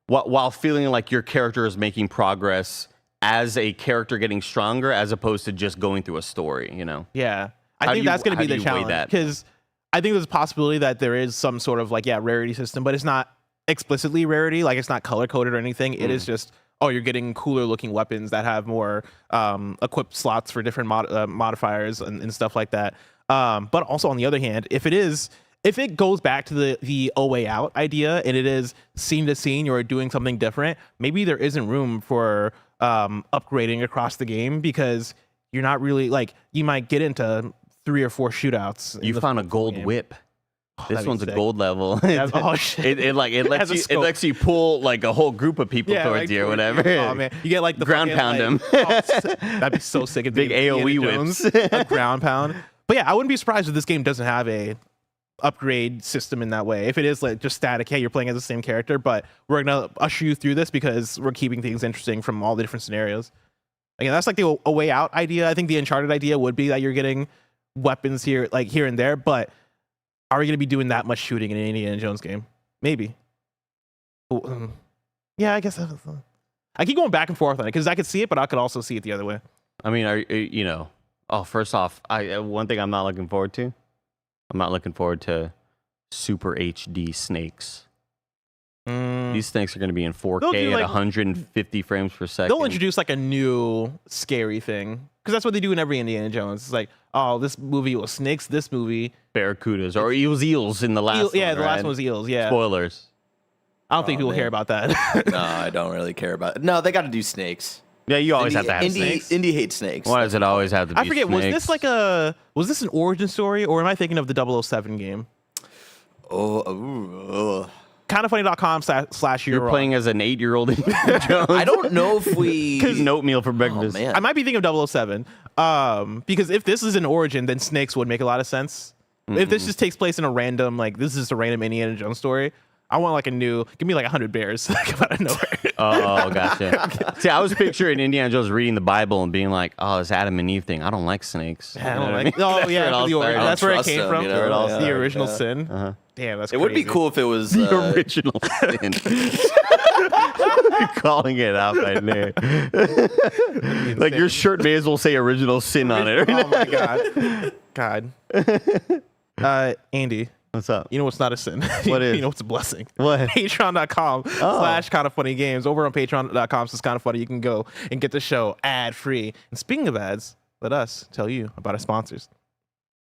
while feeling like your character is making progress as a character getting stronger as opposed to just going through a story, Yeah. I think that's going to be the challenge, because I think there's a possibility that there is some sort of rarity system, but it's not explicitly rarity. Like it's not color coded or anything. It is just, you're getting cooler looking weapons that have more equipped slots for different modifiers and stuff like that. But also on the other hand, if it goes back to the A Way Out idea and it is scene to scene, you're doing something different, maybe there isn't room for upgrading across the game, because you're not really you might get into 3 or 4 shootouts. You found a gold whip. This one's a gold level. Oh shit! It lets you pull a whole group of people towards you or whatever. Oh man, you get the ground pound them. That'd be so sick. Big AOE whips. A ground pound. But yeah, I wouldn't be surprised if this game doesn't have a upgrade system in that way. If it is just static, hey, you're playing as the same character, but we're gonna usher you through this because we're keeping things interesting from all the different scenarios. Again, that's the A Way Out idea. I think the Uncharted idea would be that you're getting weapons here and there, but are we going to be doing that much shooting in an Indiana Jones game? Maybe. Yeah, I guess I keep going back and forth on it because I could see it, but I could also see it the other way. I mean, first off, one thing I'm not looking forward to super HD snakes. These snakes are going to be in 4K at 150 frames per second. They'll introduce a new scary thing, because that's what they do in every Indiana Jones. It's like, oh, this movie was snakes. This movie barracudas, or it was eels in the last one. Yeah, the last one was eels. Yeah. Spoilers. I don't think people care about that. No, I don't really care about it. No, they got to do snakes. Yeah, you always have to have snakes. Indy hates snakes. Why does it always have to be? I forget. Snakes? Was this an origin story, or am I thinking of the 007 game? KindaFunny.com/. You're playing as an 8-year-old Indiana Jones. I don't know if we cooking oatmeal for breakfast. Oh, man. I might be thinking of 007. Because if this is an origin, then snakes would make a lot of sense. If this just takes place in a random, this is just a random Indiana Jones story, I want give me 100 bears come out of nowhere. Oh, gotcha. See, I was picturing Indiana Jones reading the Bible and being like, oh, this Adam and Eve thing, I don't like snakes. I don't like. Oh yeah, that's where it came from. The original sin. Damn, that's It would be cool if it was the original sin. You're calling it out by name. Like your shirt may as well say original sin on it. Oh my God. Andy. What's up? You know what's not a sin? What is? You know what's a blessing? What? Patreon.com/kindafunnygames. Over on patreon.com/kindafunny, you can go and get the show ad-free. And speaking of ads, let us tell you about our sponsors.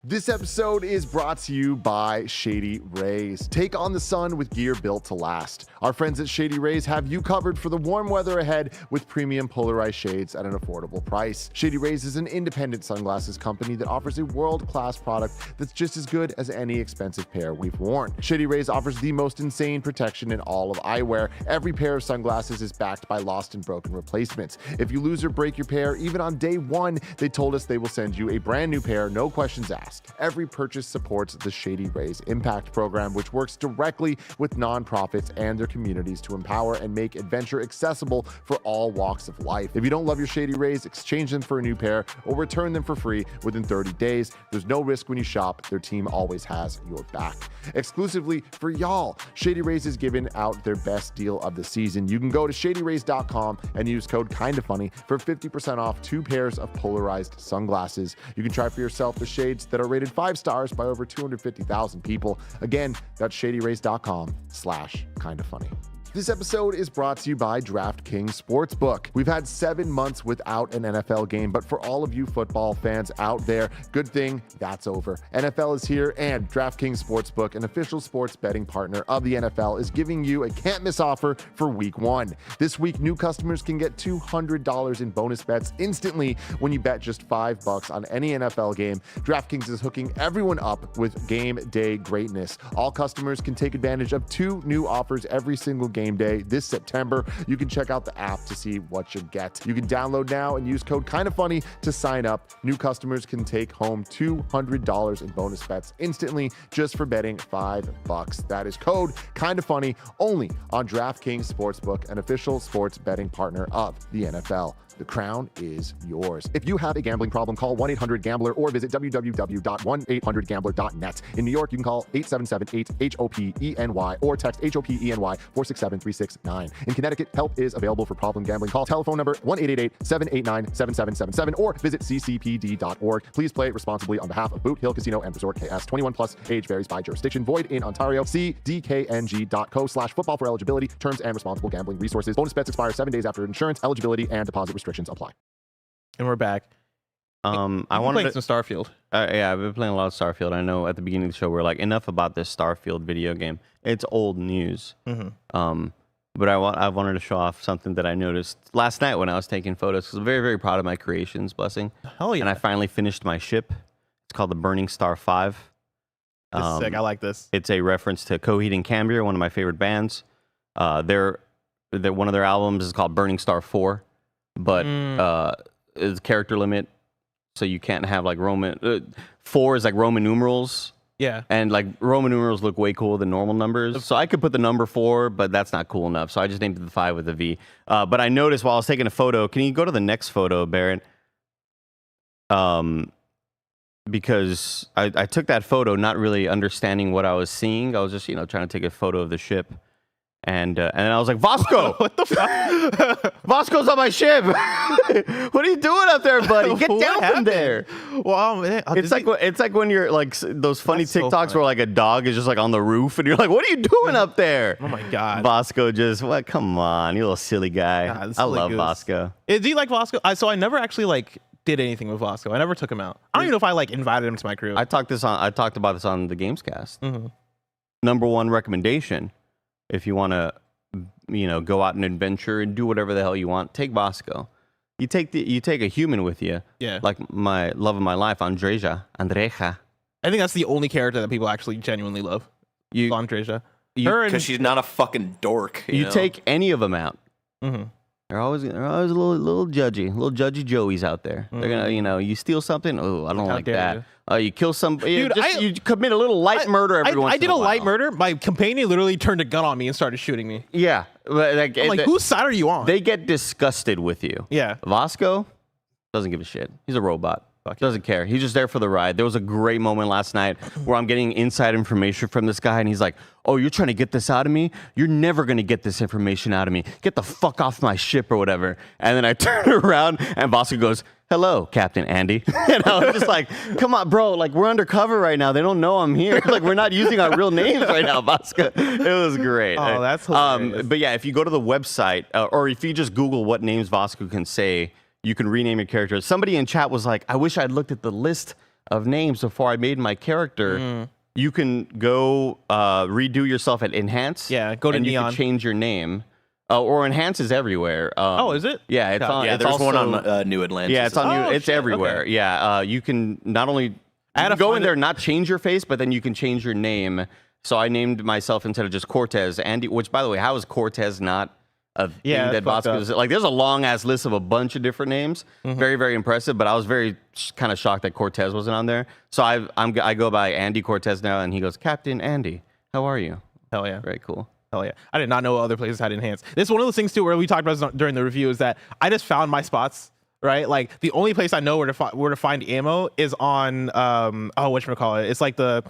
This episode is brought to you by Shady Rays. Take on the sun with gear built to last. Our friends at Shady Rays have you covered for the warm weather ahead with premium polarized shades at an affordable price. Shady Rays is an independent sunglasses company that offers a world-class product that's just as good as any expensive pair we've worn. Shady Rays offers the most insane protection in all of eyewear. Every pair of sunglasses is backed by lost and broken replacements. If you lose or break your pair, even on day one, they told us they will send you a brand new pair, no questions asked. Every purchase supports the Shady Rays Impact Program, which works directly with nonprofits and their communities to empower and make adventure accessible for all walks of life. If you don't love your Shady Rays, exchange them for a new pair or return them for free within 30 days. There's no risk when you shop. Their team always has your back. Exclusively for y'all, Shady Rays is giving out their best deal of the season. You can go to shadyrays.com and use code KINDAFUNNY for 50% off 2 pairs of polarized sunglasses. You can try for yourself the shades that are rated 5 stars by over 250,000 people. Again, that's shadyrays.com/kindafunny. This episode is brought to you by DraftKings Sportsbook. We've had 7 months without an NFL game, but for all of you football fans out there, good thing that's over. NFL is here, and DraftKings Sportsbook, an official sports betting partner of the NFL, is giving you a can't-miss offer for Week 1. This week, new customers can get $200 in bonus bets instantly when you bet just $5 on any NFL game. DraftKings is hooking everyone up with game day greatness. All customers can take advantage of 2 new offers every single game day this September. You can check out the app to see what you get. You can download now and use code KINDAFUNNY to sign up. New customers can take home $200 in bonus bets instantly just for betting $5. That is code KINDAFUNNY only on DraftKings Sportsbook, an official sports betting partner of the NFL. The crown is yours. If you have a gambling problem, call 1-800-GAMBLER or visit www.1800gambler.net. In New York, you can call 877-8-HOPENY or text HOPENY 467-369. In Connecticut, help is available for problem gambling. Call telephone number 1-888-789-7777 or visit ccpd.org. Please play responsibly on behalf of Boot Hill Casino and Resort KS. 21 plus, age varies by jurisdiction. Void in Ontario. See dkng.co/football for eligibility, terms and responsible gambling resources. Bonus bets expire 7 days after insurance. Eligibility and deposit restrictions apply. And we're back. I wanted playing some Starfield. Yeah, I've been playing a lot of Starfield. I know at the beginning of the show we're like, enough about this Starfield video game. It's old news. But I wanted to show off something that I noticed last night when I was taking photos, because I'm very, very proud of my creations, Blessing. Hell yeah. And I finally finished my ship. It's called the Burning Star 5. This is sick. I like this. It's a reference to Coheed and Cambria, one of my favorite bands. One of their albums is called Burning Star 4. But it's character limit, so you can't have like Roman. 4 is like Roman numerals. Yeah. And like Roman numerals look way cooler than normal numbers. So I could put the number 4, but that's not cool enough. So I just named it the 5 with a V. But I noticed while I was taking a photo, can you go to the next photo, Barrett? Because I took that photo not really understanding what I was seeing. I was just, trying to take a photo of the ship. And then I was like, Vasco! What the fuck? Vasco's on my ship! What are you doing up there, buddy? Get down from there! Well, man, it's like when you're like those funny TikToks where like a dog is just like on the roof and you're like, what are you doing up there? Oh my God. Vasco just, what? Come on, you little silly guy. God, I love Vasco. Do you like Vasco? So I never actually like did anything with Vasco. I never took him out. I don't even know if I like invited him to my crew. I talked about this on the Gamescast. Number 1 recommendation. If you want to, go out and adventure and do whatever the hell you want, take Vasco. You take a human with you. Yeah. Like my love of my life, Andreja. I think that's the only character that people actually genuinely love. Andreja. Because she's not a fucking dork. You take any of them out. They're always a little judgy. Little judgy Joeys out there. They're gonna, you steal something. Oh, I don't like that. You kill somebody. Dude, you commit a little light murder every once in a while. I did a light murder. My companion literally turned a gun on me and started shooting me. Yeah. I'm like, whose side are you on? They get disgusted with you. Yeah. Vasco doesn't give a shit. He's a robot. Doesn't care. He's just there for the ride. There was a great moment last night where I'm getting inside information from this guy, and he's like, "Oh, you're trying to get this out of me? You're never going to get this information out of me. Get the fuck off my ship," or whatever. And then I turn around, and Vasco goes, "Hello, Captain Andy." And I was just like, come on, bro. Like, we're undercover right now. They don't know I'm here. Like, we're not using our real names right now, Vasco. It was great. Oh, that's hilarious. But yeah, if you go to the website, or if you just Google what names Vasco can say, you can rename your character. Somebody in chat was like, I wish I'd looked at the list of names before I made my character. You can go redo yourself at Enhance. Yeah, go to and Neon. You can change your name. Or Enhance is everywhere. Is it? Yeah, it's on. Yeah, it's there's also, one on New Atlantis. Yeah, it's on. It's shit, everywhere. okay. Yeah, you can not only go in there and not change your face, but then you can change your name. So I named myself instead of just Cortez Andy. Which, by the way, how is Cortez not a thing that Vasco is? Like, there's a long ass list of a bunch of different names. Very, very impressive. But I was very kind of shocked that Cortez wasn't on there. So I go by Andy Cortez now, and he goes, Captain Andy, how are you? Hell yeah. Very cool. Hell yeah. I did not know other places had Enhance. This is one of those things, too, where we talked about this during the review, is that I just found my spots, right? Like, the only place I know where to find ammo is on, whatchamacallit. It's like the...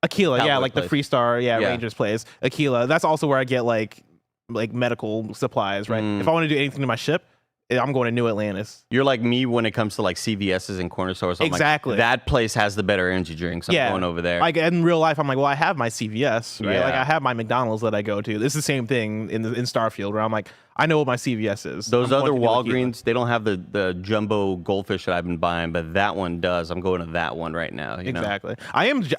Aquila, yeah, like place. the Freestar, Rangers plays. Aquila. That's also where I get, like medical supplies, right? If I want to do anything to my ship, I'm going to New Atlantis. You're like me when it comes to like CVS's and corner stores. I'm Exactly. Like, that place has the better energy drinks. I'm going over there. Like in real life, I'm like, well, I have my CVS, right? Yeah. Like I have my McDonald's that I go to. This is the same thing in Starfield, where I'm like, I know what my CVS is. Those other Walgreens, they don't have the jumbo goldfish that I've been buying, but that one does. I'm going to that one right now. You Exactly. know?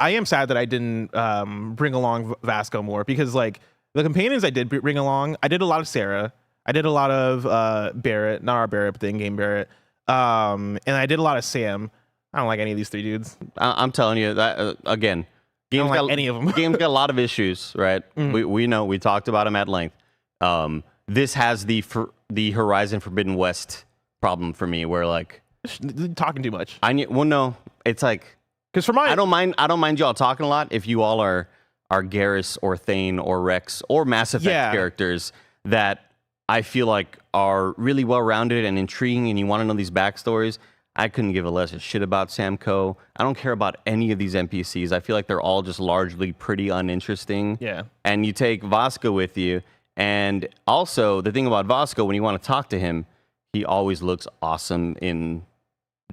I am sad that I didn't bring along Vasco more, because like the companions I did bring along, I did a lot of Sarah. I did a lot of Barrett, not our Barrett, but the in-game Barrett. And I did a lot of Sam. I don't like any of these three dudes. I'm telling you that again. Games like any of them. Game's got a lot of issues, right? We know. We talked about them at length. This has the Horizon Forbidden West problem for me, where like talking too much. No, it's like, because for mine, I don't mind y'all talking a lot if you all are Garrus or Thane or Rex or Mass Effect characters that I feel like are really well-rounded and intriguing, and you want to know these backstories. I couldn't give a less a shit about Samco. I don't care about any of these NPCs. I feel like they're all just largely pretty uninteresting. Yeah. And you take Vasco with you, and also the thing about Vasco, when you want to talk to him, he always looks awesome in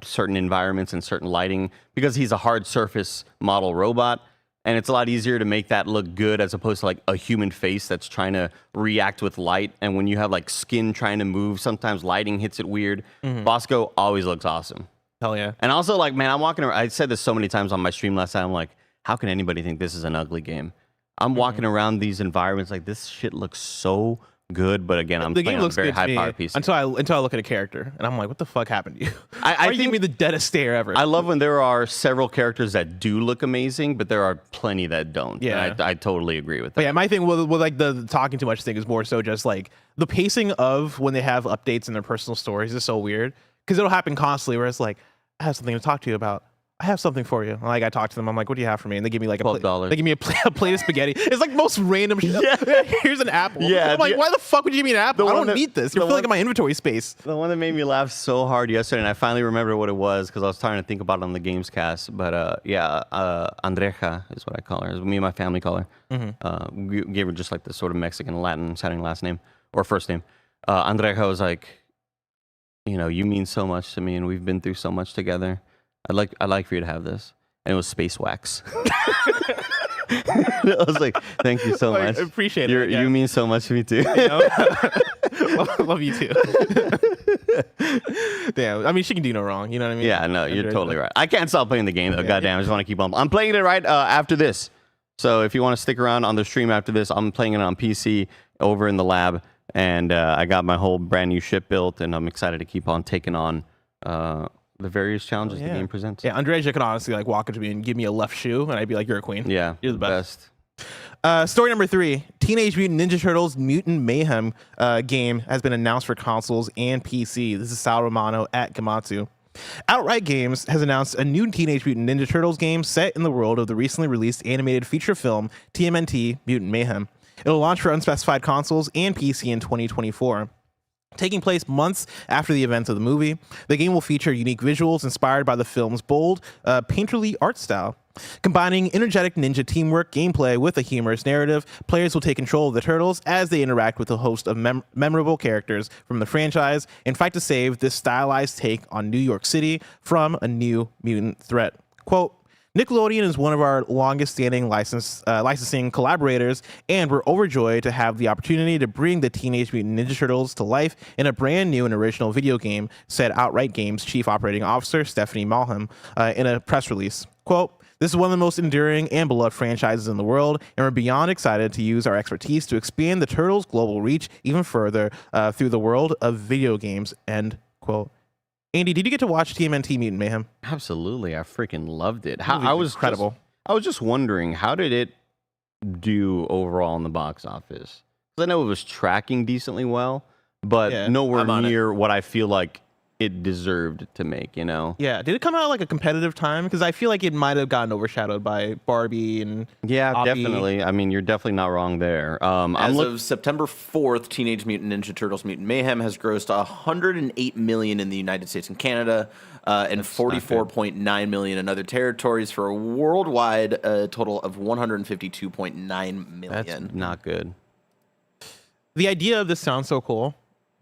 certain environments and certain lighting, because he's a hard surface model robot. And it's a lot easier to make that look good as opposed to like a human face that's trying to react with light. And when you have like skin trying to move, sometimes lighting hits it weird. Vasco always looks awesome. Hell yeah. And also, like, man, I'm walking around. I said this so many times on my stream last night. I'm like, how can anybody think this is an ugly game? I'm walking around these environments like, this shit looks so good, but again, I'm playing on a very high power PC. Until I look at a character and I'm like, what the fuck happened to you? I think me the deadest stare ever. I love when there are several characters that do look amazing, but there are plenty that don't. Yeah, I totally agree with that. But yeah, my thing with like the talking too much thing is more so just like the pacing of when they have updates in their personal stories is so weird, because it'll happen constantly where it's like, I have something to talk to you about. I have something for you. Like I talk to them, I'm like, what do you have for me? And they give me like $12. They give me a plate of spaghetti. It's like most random shit. Here's an apple. Yeah, I'm like, why the fuck would you give me an apple? I don't need this. You're filling up my inventory space. The one that made me laugh so hard yesterday, and I finally remember what it was because I was trying to think about it on the Gamescast. But Andreja is what I call her. Is me and my family call her. We gave her just like this sort of Mexican Latin sounding last name or first name. Andreja was like, you know, you mean so much to me, and we've been through so much together. I'd like for you to have this. And it was space wax. I was like, thank you so much. I appreciate it. You mean so much to me too. Love you too. Damn. I mean, she can do no wrong. You know what I mean? Yeah, no, you're totally right. I can't stop playing the game though. Goddamn, I just want to keep on. I'm playing it right after this. So if you want to stick around on the stream after this, I'm playing it on PC over in the lab. And I got my whole brand new ship built, and I'm excited to keep on taking on the various challenges the game presents. Yeah, Andreja could honestly like walk up to me and give me a left shoe, and I'd be like, "You're a queen. Yeah, you're the best." Story number 3: Teenage Mutant Ninja Turtles Mutant Mayhem game has been announced for consoles and PC. This is Sal Romano at Gamatsu. Outright Games has announced a new Teenage Mutant Ninja Turtles game set in the world of the recently released animated feature film TMNT Mutant Mayhem. It'll launch for unspecified consoles and PC in 2024. Taking place months after the events of the movie, the game will feature unique visuals inspired by the film's bold, painterly art style. Combining energetic ninja teamwork gameplay with a humorous narrative, players will take control of the Turtles as they interact with a host of memorable characters from the franchise and fight to save this stylized take on New York City from a new mutant threat. Quote, Nickelodeon is one of our longest-standing licensing collaborators, and we're overjoyed to have the opportunity to bring the Teenage Mutant Ninja Turtles to life in a brand new and original video game, said Outright Games Chief Operating Officer Stephanie Mayhem in a press release. Quote, this is one of the most enduring and beloved franchises in the world, and we're beyond excited to use our expertise to expand the Turtles' global reach even further through the world of video games, end quote. Andy, did you get to watch TMNT Mutant Mayhem? Absolutely. I freaking loved it. I was incredible. I was just wondering, how did it do overall in the box office? Because I know it was tracking decently well, but nowhere near what I feel like it deserved to make, you know? Yeah. Did it come out at like a competitive time? Because I feel like it might have gotten overshadowed by Barbie and Oppie. Definitely. I mean, you're definitely not wrong there. As of September 4th, Teenage Mutant Ninja Turtles Mutant Mayhem has grossed $108 million in the United States and Canada and $44.9 million in other territories for a worldwide total of $152.9 million. That's not good. The idea of this sounds so cool.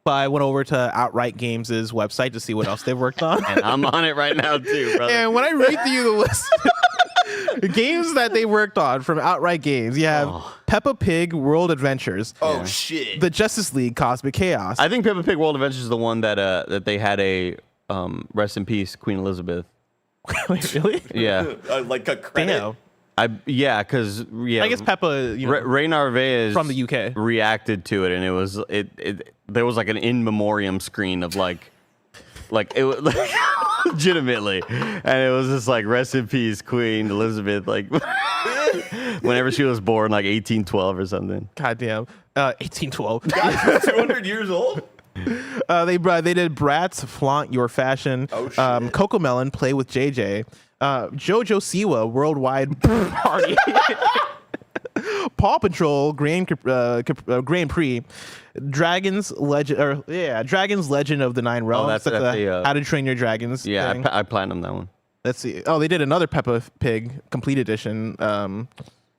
But I went over to Outright Games' website to see what else they've worked on. And I'm on it right now, too, brother. And when I read through the list the games that they worked on from Outright Games, you have Peppa Pig World Adventures. Oh, shit. The Justice League Cosmic Chaos. I think Peppa Pig World Adventures is the one that they had a rest in peace, Queen Elizabeth. Wait, really? Yeah. Like a credit? Damn. I guess Peppa, Ray Narvaez from the UK reacted to it, and it was there was like an in memoriam screen of like it was like, legitimately, and it was just like rest in peace Queen Elizabeth, like whenever she was born, like 1812 or something. Goddamn, 1812. 200 years old. They did Bratz, Flaunt Your Fashion. Oh, shit. Coco Melon, Play with JJ. JoJo Siwa Worldwide Party. Paw Patrol Grand Prix. Dragon's Legend of the Nine Realms. That's the How to Train Your Dragons. Yeah, thing. I platinumed that one. Let's see. Oh, they did another Peppa Pig Complete Edition. That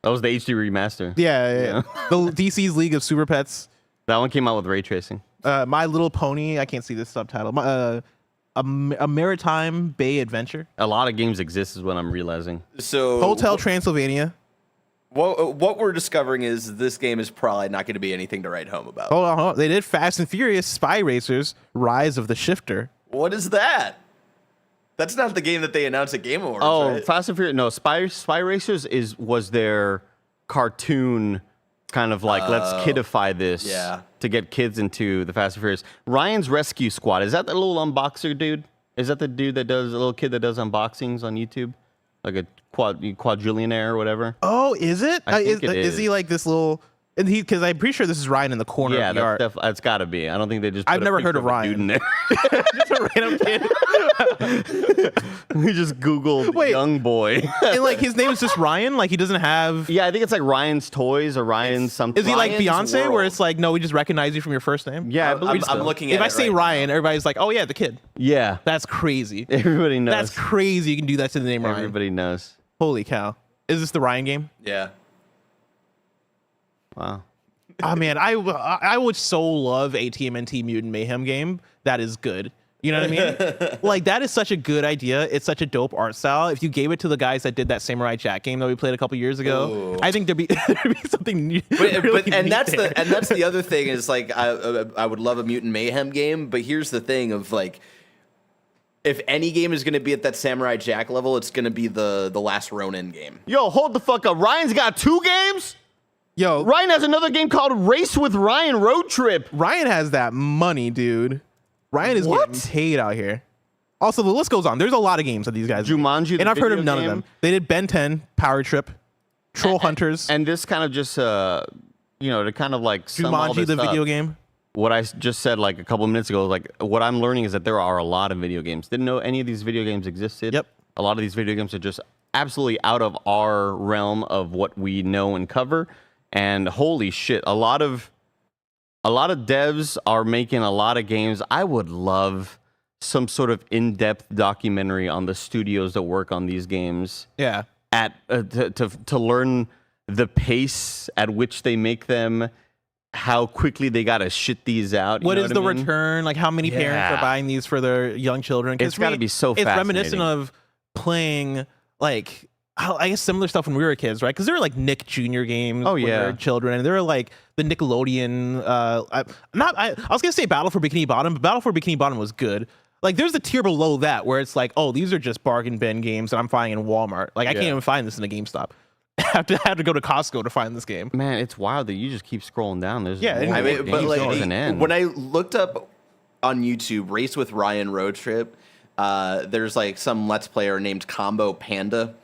was the HD remaster. Yeah. The DC's League of Super Pets. That one came out with ray tracing. My Little Pony. I can't see this subtitle. A Maritime Bay Adventure. A lot of games exist is what I'm realizing. So Hotel Transylvania. What we're discovering is this game is probably not going to be anything to write home about. Hold on. They did Fast and Furious Spy Racers Rise of the Shifter. What is that? That's not the game that they announced at Game Awards. Oh, right? Fast and Furious. No, Spy Racers was their cartoon kind of like let's kidify this to get kids into the Fast and Furious. Ryan's Rescue Squad, is that the little unboxer dude? Is that the dude that does a little kid that does unboxings on YouTube, like a quadrillionaire or whatever? Oh, is it? I think is he like this little? And because I'm pretty sure this is Ryan in the corner of the art. Yeah, that's got to be. I don't think they just. I've never heard of Ryan. Dude in there. Just a random kid. We just Googled young boy. And like his name is just Ryan. Like he doesn't have. Yeah, I think it's like Ryan's Toys or Ryan's something. Is he like Ryan's Beyonce, World. where it's like no, we just recognize you from your first name? Yeah, I believe I'm looking at If it I say right Ryan, everybody's like, oh yeah, the kid. Yeah, That's crazy. everybody knows. That's crazy. You can do that to the name Ryan. Everybody knows. Holy cow! Is this the Ryan game? Yeah. Wow. Oh man, I would so love a TMNT Mutant Mayhem game that is good. You know what I mean? Like that is such a good idea. It's such a dope art style. If you gave it to the guys that did that Samurai Jack game that we played a couple years ago, Ooh. I think there'd be something new. That's the other thing is like I would love a Mutant Mayhem game, but here's the thing of like if any game is going to be at that Samurai Jack level, it's going to be the Last Ronin game. Yo, hold the fuck up. Ryan's got 2 games? Yo, Ryan has another game called Race with Ryan Road Trip. Ryan has that money, dude. Ryan is getting paid out here. Also, the list goes on. There's a lot of games that these guys Jumanji, and I've heard of video none game. of them. They did Ben 10, Power Trip, Troll Hunters, And this kind of just, to kind of like sum all Jumanji this the up, video game. what I just said like a couple of minutes ago, like what I'm learning is that there are a lot of video games. Didn't know any of these video games existed. Yep. A lot of these video games are just absolutely out of our realm of what we know and cover. And holy shit, a lot of a lot of devs are making a lot of games. I would love some sort of in-depth documentary on the studios that work on these games. Yeah. To learn the pace at which they make them, how quickly they gotta shit these out. What is the return? Like how many parents are buying these for their young children? It's got to be so fascinating. It's reminiscent of playing like I guess similar stuff when we were kids, right? Because there were like Nick Jr. games when we were children, and there were like the Nickelodeon. I was gonna say Battle for Bikini Bottom, but Battle for Bikini Bottom was good. Like there's the tier below that where it's like, oh, these are just bargain bin games that I'm finding in Walmart. Like I can't even find this in a GameStop. I have to go to Costco to find this game. Man, it's wild that you just keep scrolling down. There's I mean, but like when I looked up on YouTube, Race with Ryan Road Trip, there's like some Let's Player named Combo Panda.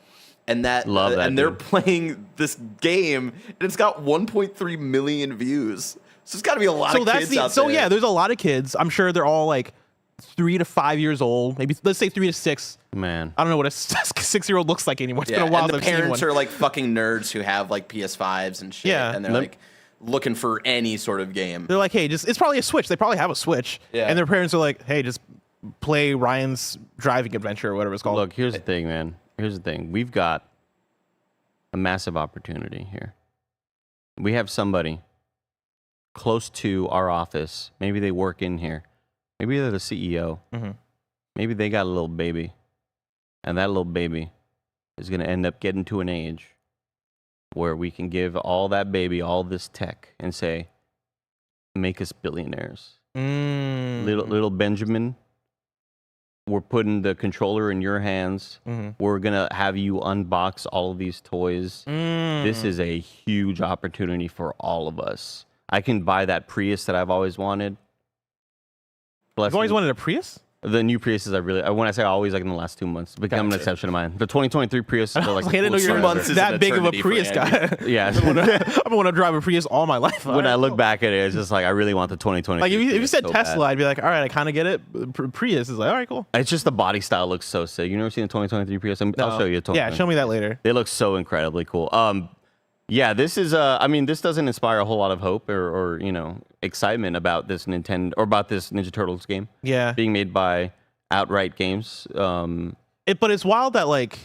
And they're playing this game, and it's got 1.3 million views. So it's got to be a lot of kids out there. So yeah, there's a lot of kids. I'm sure they're all like 3 to 5 years old. Maybe let's say 3 to 6. Man, I don't know what a 6-year-old looks like anymore. It's been a while. And the parents are like fucking nerds who have like PS5s and shit. Yeah, and they're like looking for any sort of game. They're like, hey, it's probably a Switch. They probably have a Switch. Yeah. And their parents are like, hey, just play Ryan's Driving Adventure or whatever it's called. Look, here's the thing, man. Here's the thing. We've got a massive opportunity here. We have somebody close to our office. Maybe they work in here. Maybe they're the CEO. Mm-hmm. Maybe they got a little baby. And that little baby is going to end up getting to an age where we can give all that baby all this tech and say, make us billionaires. Little Benjamin, we're putting the controller in your hands. Mm-hmm. We're going to have you unbox all of these toys. This is a huge opportunity for all of us. I can buy that Prius that I've always wanted. You've always wanted a Prius? The new Priuses, when I say always, like in the last 2 months, become an exception of mine. The 2023 Prius, I didn't know you were that big of a Prius guy. Yeah, I've wanted to drive a Prius all my life. When I look back at it, it's just like I really want the 2023. Like if you said so Tesla, I'd be like, all right, I kind of get it. Prius is like, all right, cool. It's just the body style looks so sick. You never seen the 2023 Prius? I'll show you. Yeah, show me that later. They look so incredibly cool. Yeah, this is. I mean, this doesn't inspire a whole lot of hope or excitement about this Nintendo or about this Ninja Turtles game. Yeah, being made by Outright Games. But it's wild that like,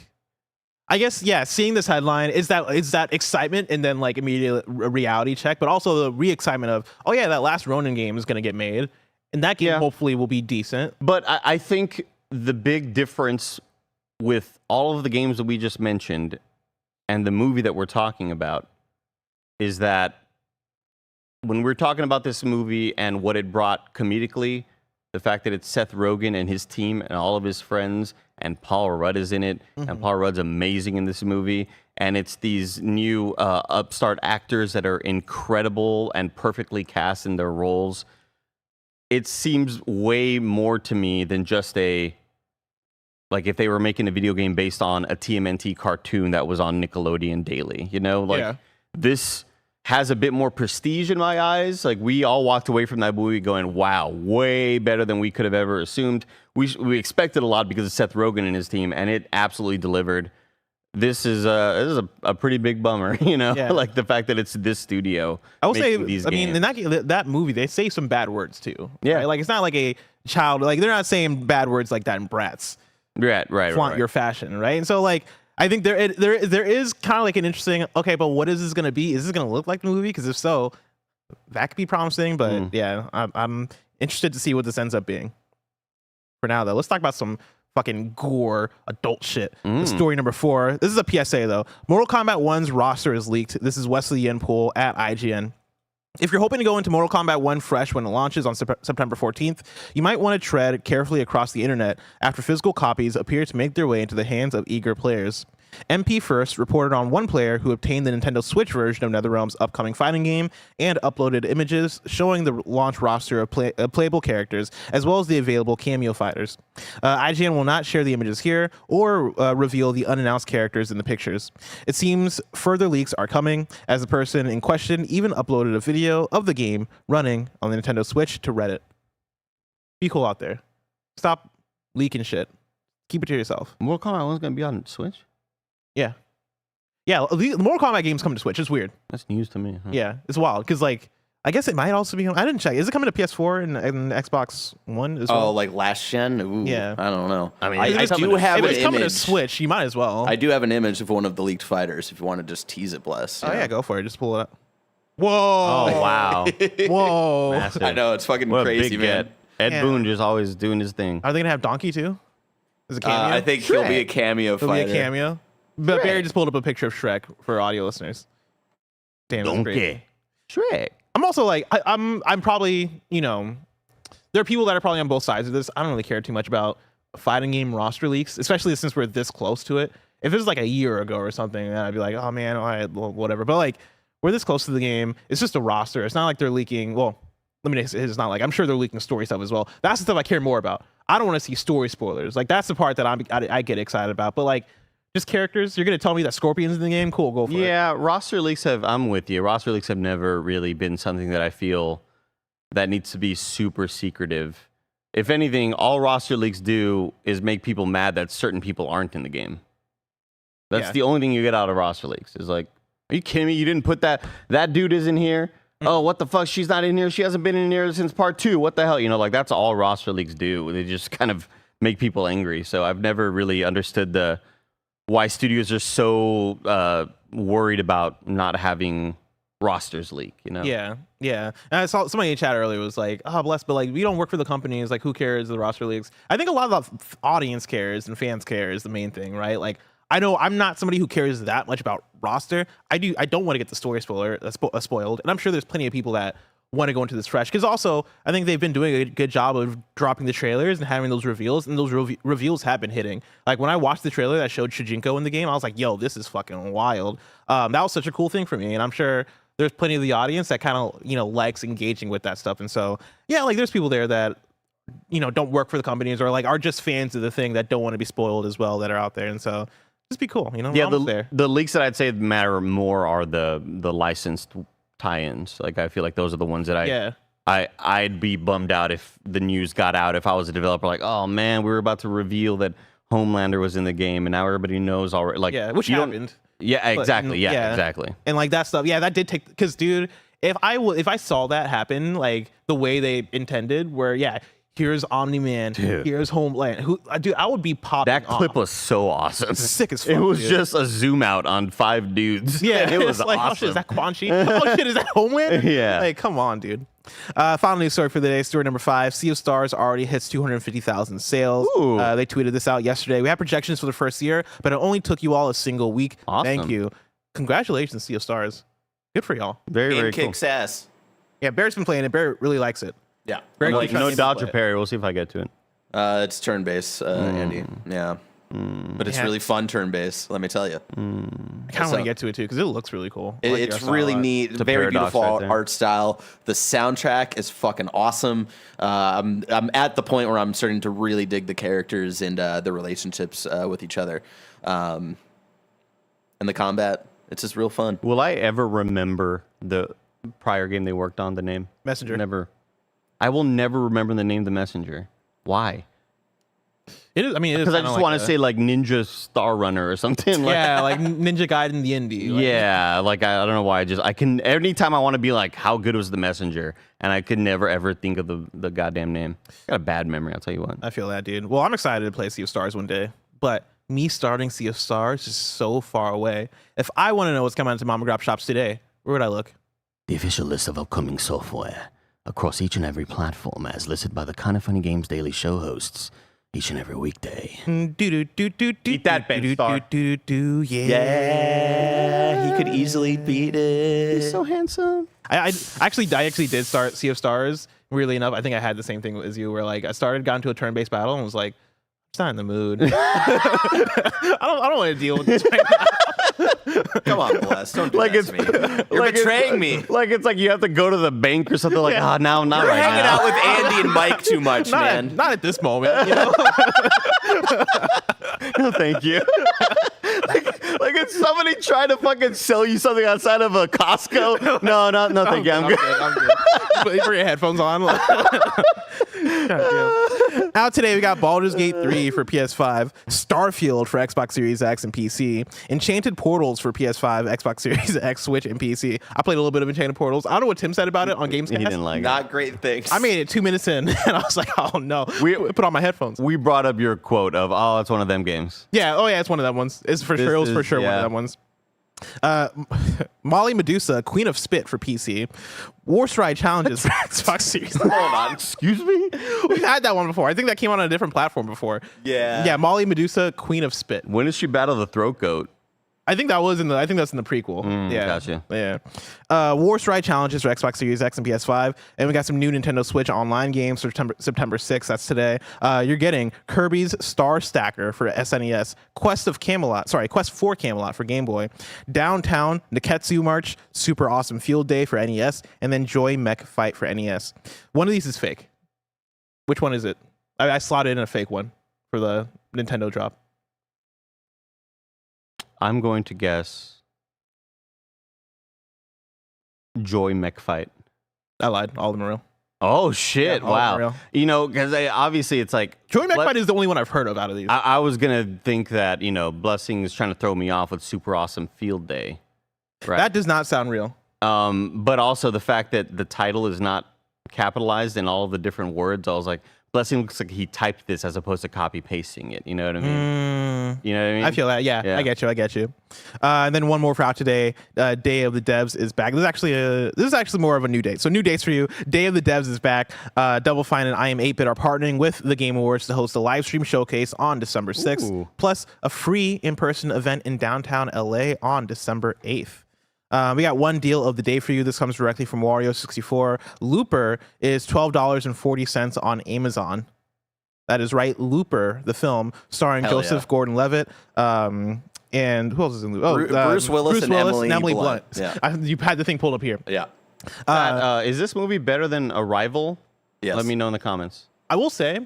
I guess seeing this headline is that excitement and then like immediate reality check, but also the re-excitement of that last Ronin game is gonna get made, and that game hopefully will be decent. But I think the big difference with all of the games that we just mentioned and the movie that we're talking about is that when we're talking about this movie and what it brought comedically, the fact that it's Seth Rogen and his team and all of his friends, and Paul Rudd is in it, and Paul Rudd's amazing in this movie, and it's these new upstart actors that are incredible and perfectly cast in their roles. It seems way more to me than just like if they were making a video game based on a TMNT cartoon that was on Nickelodeon daily, this has a bit more prestige in my eyes. Like we all walked away from that movie going, wow, way better than we could have ever assumed. We expected a lot because of Seth Rogen and his team, and it absolutely delivered. This is a pretty big bummer, like the fact that it's this studio. I will say, I mean, in that movie, they say some bad words too. Yeah, right? Like it's not like a child, like they're not saying bad words like that in Bratz. Right. Flaunt your fashion, right? And so like I think there is kind of like an interesting, okay, but what is this going to be? Is this going to look like the movie? Because if so, that could be promising. But I'm interested to see what this ends up being. For now, though, let's talk about some fucking gore adult shit. Story number 4. This is a PSA, though. Mortal Kombat 1's roster is leaked. This is Wesley Yenpool at IGN. If you're hoping to go into Mortal Kombat 1 fresh when it launches on September 14th, you might want to tread carefully across the internet after physical copies appear to make their way into the hands of eager players. MP First reported on one player who obtained the Nintendo Switch version of NetherRealm's upcoming fighting game and uploaded images showing the launch roster of playable characters as well as the available cameo fighters. IGN will not share the images here or reveal the unannounced characters in the pictures. It seems further leaks are coming, as the person in question even uploaded a video of the game running on the Nintendo Switch to Reddit. Be cool out there. Stop leaking shit. Keep it to yourself. Mortal Kombat 1's going to be on Switch? Yeah, the Mortal Kombat games come to Switch. It's weird. That's news to me. Huh? Yeah, it's wild because like I guess it might also be. I didn't check. Is it coming to PS4 and Xbox One as well? Oh, like last gen? Ooh, Yeah. I don't know. I mean, I do have if an it's coming to image. Switch, you might as well. I do have an image of one of the leaked fighters. If you want to just tease it, bless. Oh yeah, go for it. Just pull it up. Whoa! Oh wow! Whoa! Massive. I know, it's fucking What a crazy, big man. get. Ed Yeah. Boon just always doing his thing. Are they gonna have Donkey too? Is it cameo? I think he'll be a cameo He'll fighter. be a cameo. But Barry just pulled up a picture of Shrek for audio listeners. Damn, that's great. Shrek. I'm also like, I'm probably, there are people that are probably on both sides of this. I don't really care too much about fighting game roster leaks, especially since we're this close to it. If it was like a year ago or something, then I'd be like, oh man, all right, well, whatever. But like, we're this close to the game. It's just a roster. It's not like they're leaking. Well, it's not like, I'm sure they're leaking story stuff as well. That's the stuff I care more about. I don't want to see story spoilers. Like, that's the part that I get excited about. But like, just characters. You're gonna tell me that Scorpion's in the game? Cool, go for it. Yeah, roster leaks I'm with you. Roster leaks have never really been something that I feel that needs to be super secretive. If anything, all roster leaks do is make people mad that certain people aren't in the game. That's the only thing you get out of roster leaks. Is like, are you kidding me? You didn't put that dude isn't here. Oh, what the fuck? She's not in here. She hasn't been in here since part 2. What the hell? Like that's all roster leaks do. They just kind of make people angry. So I've never really understood why studios are so worried about not having rosters leak, Yeah. And I saw somebody in chat earlier was like, oh, bless, but like, we don't work for the companies. Like, who cares the roster leaks? I think a lot of the audience cares and fans care is the main thing, right? Like, I know I'm not somebody who cares that much about roster. I don't want to get the story spoiled. And I'm sure there's plenty of people that want to go into this fresh, because also I think they've been doing a good job of dropping the trailers and having those reveals, and those reveals have been hitting. Like when I watched the trailer that showed Shujinko in the game, I was like, yo, this is fucking wild. That was such a cool thing for me, and I'm sure there's plenty of the audience that kind of likes engaging with that stuff. And so yeah, like there's people there that don't work for the companies or like are just fans of the thing that don't want to be spoiled as well, that are out there. And so just be cool, yeah. The leaks that I'd say matter more are the licensed tie-ins. Like I feel like those are the ones that I'd be bummed out if the news got out, if I was a developer, like, oh man, we were about to reveal that Homelander was in the game and now everybody knows already. Like, which happened. Yeah, exactly. Yeah, exactly. And like that stuff, that did take, because dude, if I saw that happen like the way they intended, where here's Omni-Man, here's Homeland, dude, I would be popping That clip was so awesome. Sick as fuck. It was dude. just a zoom out on 5 dudes. Yeah, it was like, awesome. oh shit, is that Quan Chi? Oh shit, is that Homeland? Yeah. Like, come on, dude. Final news story for the day, story number 5. Sea of Stars already hits 250,000 sales. They tweeted this out yesterday. We have projections for the first year, but it only took you all a single week. Awesome. Thank you. Congratulations, Sea of Stars. Good for y'all. Very, Game very cool. kicks ass. Yeah, Barry's been playing it. Barry really likes it. Yeah. Very Like, good. no Trust dodge me. or parry. We'll see if I get to it. It's turn-based, Andy. Yeah. But it's really fun turn-based, let me tell you. I kind of want to get to it too because it looks really cool. I like It's the art really style a lot. neat. It's a Very paradox beautiful right there. art style. The soundtrack is fucking awesome. I'm at the point where I'm starting to really dig the characters and the relationships with each other. And the combat, it's just real fun. Will I ever remember the prior game they worked on, the name? Messenger. Never. I will never remember the name of the Messenger. Why? It is. I mean, Because I just want to say like Ninja Star Runner or something. Like, yeah, like Ninja Gaiden the Indie. Like, yeah, like I don't know why. I can anytime I want to be like, how good was the Messenger, and I could never ever think of the goddamn name. Got a bad memory, I'll tell you what. I feel that, dude. Well, I'm excited to play Sea of Stars one day, but me starting Sea of Stars is so far away. If I want to know what's coming out to mom and grab shops today, where would I look? The official list of upcoming software across each and every platform as listed by the Kinda Funny Games Daily Show hosts each and every weekday. Eat that, Ben Star. Yeah, he could easily beat it. He's so handsome. I actually did start Sea of Stars. Weirdly enough, I think I had the same thing as you, where like I got into a turn-based battle and was like, I'm just not in the mood. I don't want to deal with this right now. Come on, Bless. Don't do Like that it's to me. You're like betraying me. Like it's like you have to go to the bank or something. Like now, not You're right hanging now. out with Andy and Mike too much, man. Not at this moment. You know? No, thank you. like it's somebody trying to fucking sell you something outside of a Costco. No, thank you. I'm good. I'm good. Put your headphones on. Out today, we got Baldur's Gate 3 for PS5, Starfield for Xbox Series X and PC, Enchanted Portals for PS5, Xbox Series X, Switch, and PC. I played a little bit of Enchanted Portals. I don't know what Tim said about it on Gamescast. He didn't like Not great things. I made it 2 minutes in, and I was like, oh no. We put on my headphones. We brought up your quote of, oh, it's one of them games. Yeah, oh yeah, it's one of them ones. It's for This sure. It was for is- sure one yeah. of them ones. Molly Medusa, Queen of Spit for PC, Warstride Challenges for Xbox Series. Hold on. Excuse me? We've had that one before. I think that came out on a different platform before. Yeah. Molly Medusa, Queen of Spit. When does she battle the throat goat? I think that was in the. I think that's in the prequel. Yeah, gotcha. Yeah. Warstride Challenges for Xbox Series X and PS5, and we got some new Nintendo Switch online games for September 6th. That's today. You're getting Kirby's Star Stacker for SNES, Quest for Camelot for Game Boy, Downtown Neketsu March, Super Awesome Field Day for NES, and then Joy Mech Fight for NES. One of these is fake. Which one is it? I slotted in a fake one for the Nintendo drop. I'm going to guess Joy Mech Fight. I lied. All of them are real. Oh, shit. Yeah, all of them are Wow. real. You know, because obviously it's like... Joy Mech Fight is the only one I've heard of out of these. I was going to think that, you know, Blessing is trying to throw me off with Super Awesome Field Day. Right. That does not sound real. But also the fact that the title is not capitalized in all of the different words, I was like, Blessing looks like he typed this as opposed to copy pasting it. You know what I mean? You know what I mean? I feel that. Yeah, Yeah. I get you. And then one more for out today. Day of the Devs is back. This is actually more of a new date. So new dates for you. Day of the Devs is back. Double Fine and I Am 8-Bit are partnering with the Game Awards to host a live stream showcase on December 6th, Ooh. plus a free in-person event in downtown LA on December 8th. We got one deal of the day for you. This comes directly from Wario64. Looper is $12.40 on Amazon. That is right. Looper, the film, starring Hell Joseph yeah. Gordon-Levitt. And who else is in Looper? Bruce Willis and Emily Blunt. Blunt. Yeah. You had the thing pulled up here. Yeah. Is this movie better than Arrival? Yes. Let me know in the comments. I will say,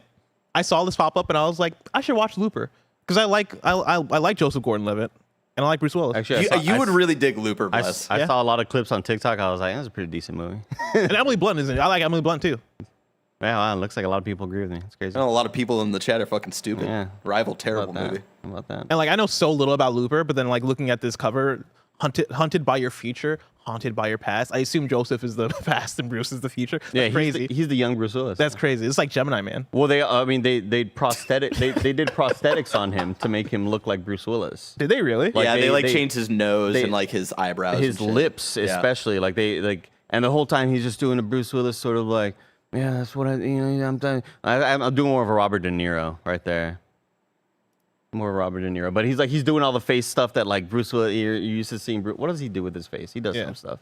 I saw this pop up and I was like, I should watch Looper because I like Joseph Gordon-Levitt and I like Bruce Willis. Actually, You would really dig Looper, Bless. I Yeah. saw a lot of clips on TikTok. I was like, that's a pretty decent movie. And Emily Blunt isn't. I like Emily Blunt too. Yeah, wow, it looks like a lot of people agree with me. It's crazy. I know a lot of people in the chat are fucking stupid. Yeah. Rival, How terrible about that? movie. How about that? And like I know so little about Looper, but then like looking at this cover, hunted by your future, haunted by your past. I assume Joseph is the past and Bruce is the future. That's Yeah, crazy. He's the young Bruce Willis. That's crazy. It's like Gemini Man. well, they did prosthetics on him to make him look like Bruce Willis. Did they really? Like, yeah, they they- changed his nose they- and like his eyebrows. His and shit. lips, Yeah. especially, and the whole time he's just doing a Bruce Willis sort of like, yeah, that's what I'm done. I'm doing more of a Robert De Niro right there. More Robert De Niro, but he's doing all the face stuff that like Bruce Willis. You're used to seeing. What does he do with his face? He does Yeah. some stuff.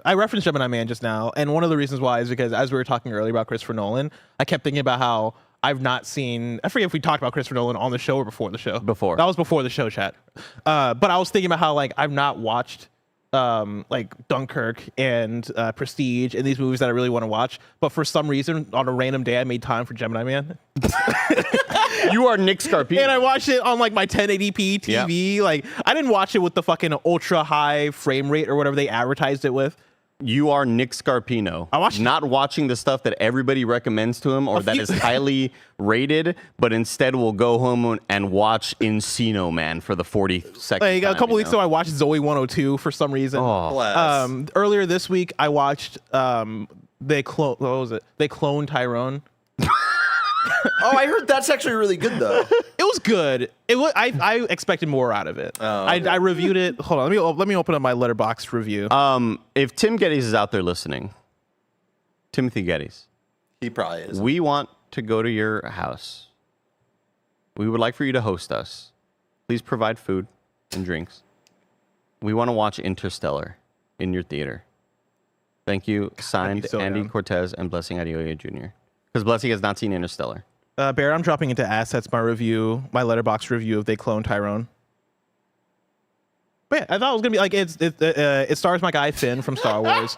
I referenced Gemini Man just now, and one of the reasons why is because as we were talking earlier about Christopher Nolan, I kept thinking about how I've not seen. I forget if we talked about Christopher Nolan on the show or before the show. Before. That was before the show chat. But I was thinking about how like I've not watched like Dunkirk and Prestige and these movies that I really want to watch, but for some reason on a random day I made time for Gemini Man. You are Nick Scarpino. And I watched it on like my 1080p TV. Like I didn't watch it with the fucking ultra high frame rate or whatever they advertised it with. You are Nick Scarpino. I watched- not watching the stuff that everybody recommends to him or that is highly rated, but instead will go home and watch Encino Man for the 42nd Like time, a couple you weeks know? ago I watched Zoe 102 for some reason. Oh. Bless. Earlier this week I watched they cloned Tyrone. Oh, I heard that's actually really good though. It was good. It was. I expected more out of it. Oh. I reviewed it. Hold on. Let me open up my Letterboxd review. If Tim Geddes is out there listening, Timothy Geddes, He probably is. we want to go to your house. We would like for you to host us. Please provide food and drinks. We want to watch Interstellar in your theater. Thank you. Signed, so Andy down. Cortez and Blessing Adeoye Jr. Because Blessing has not seen Interstellar. Bear, I'm dropping into assets my my Letterboxd review of They Clone Tyrone. But yeah, I thought it was gonna be like it stars my guy Finn from Star Wars.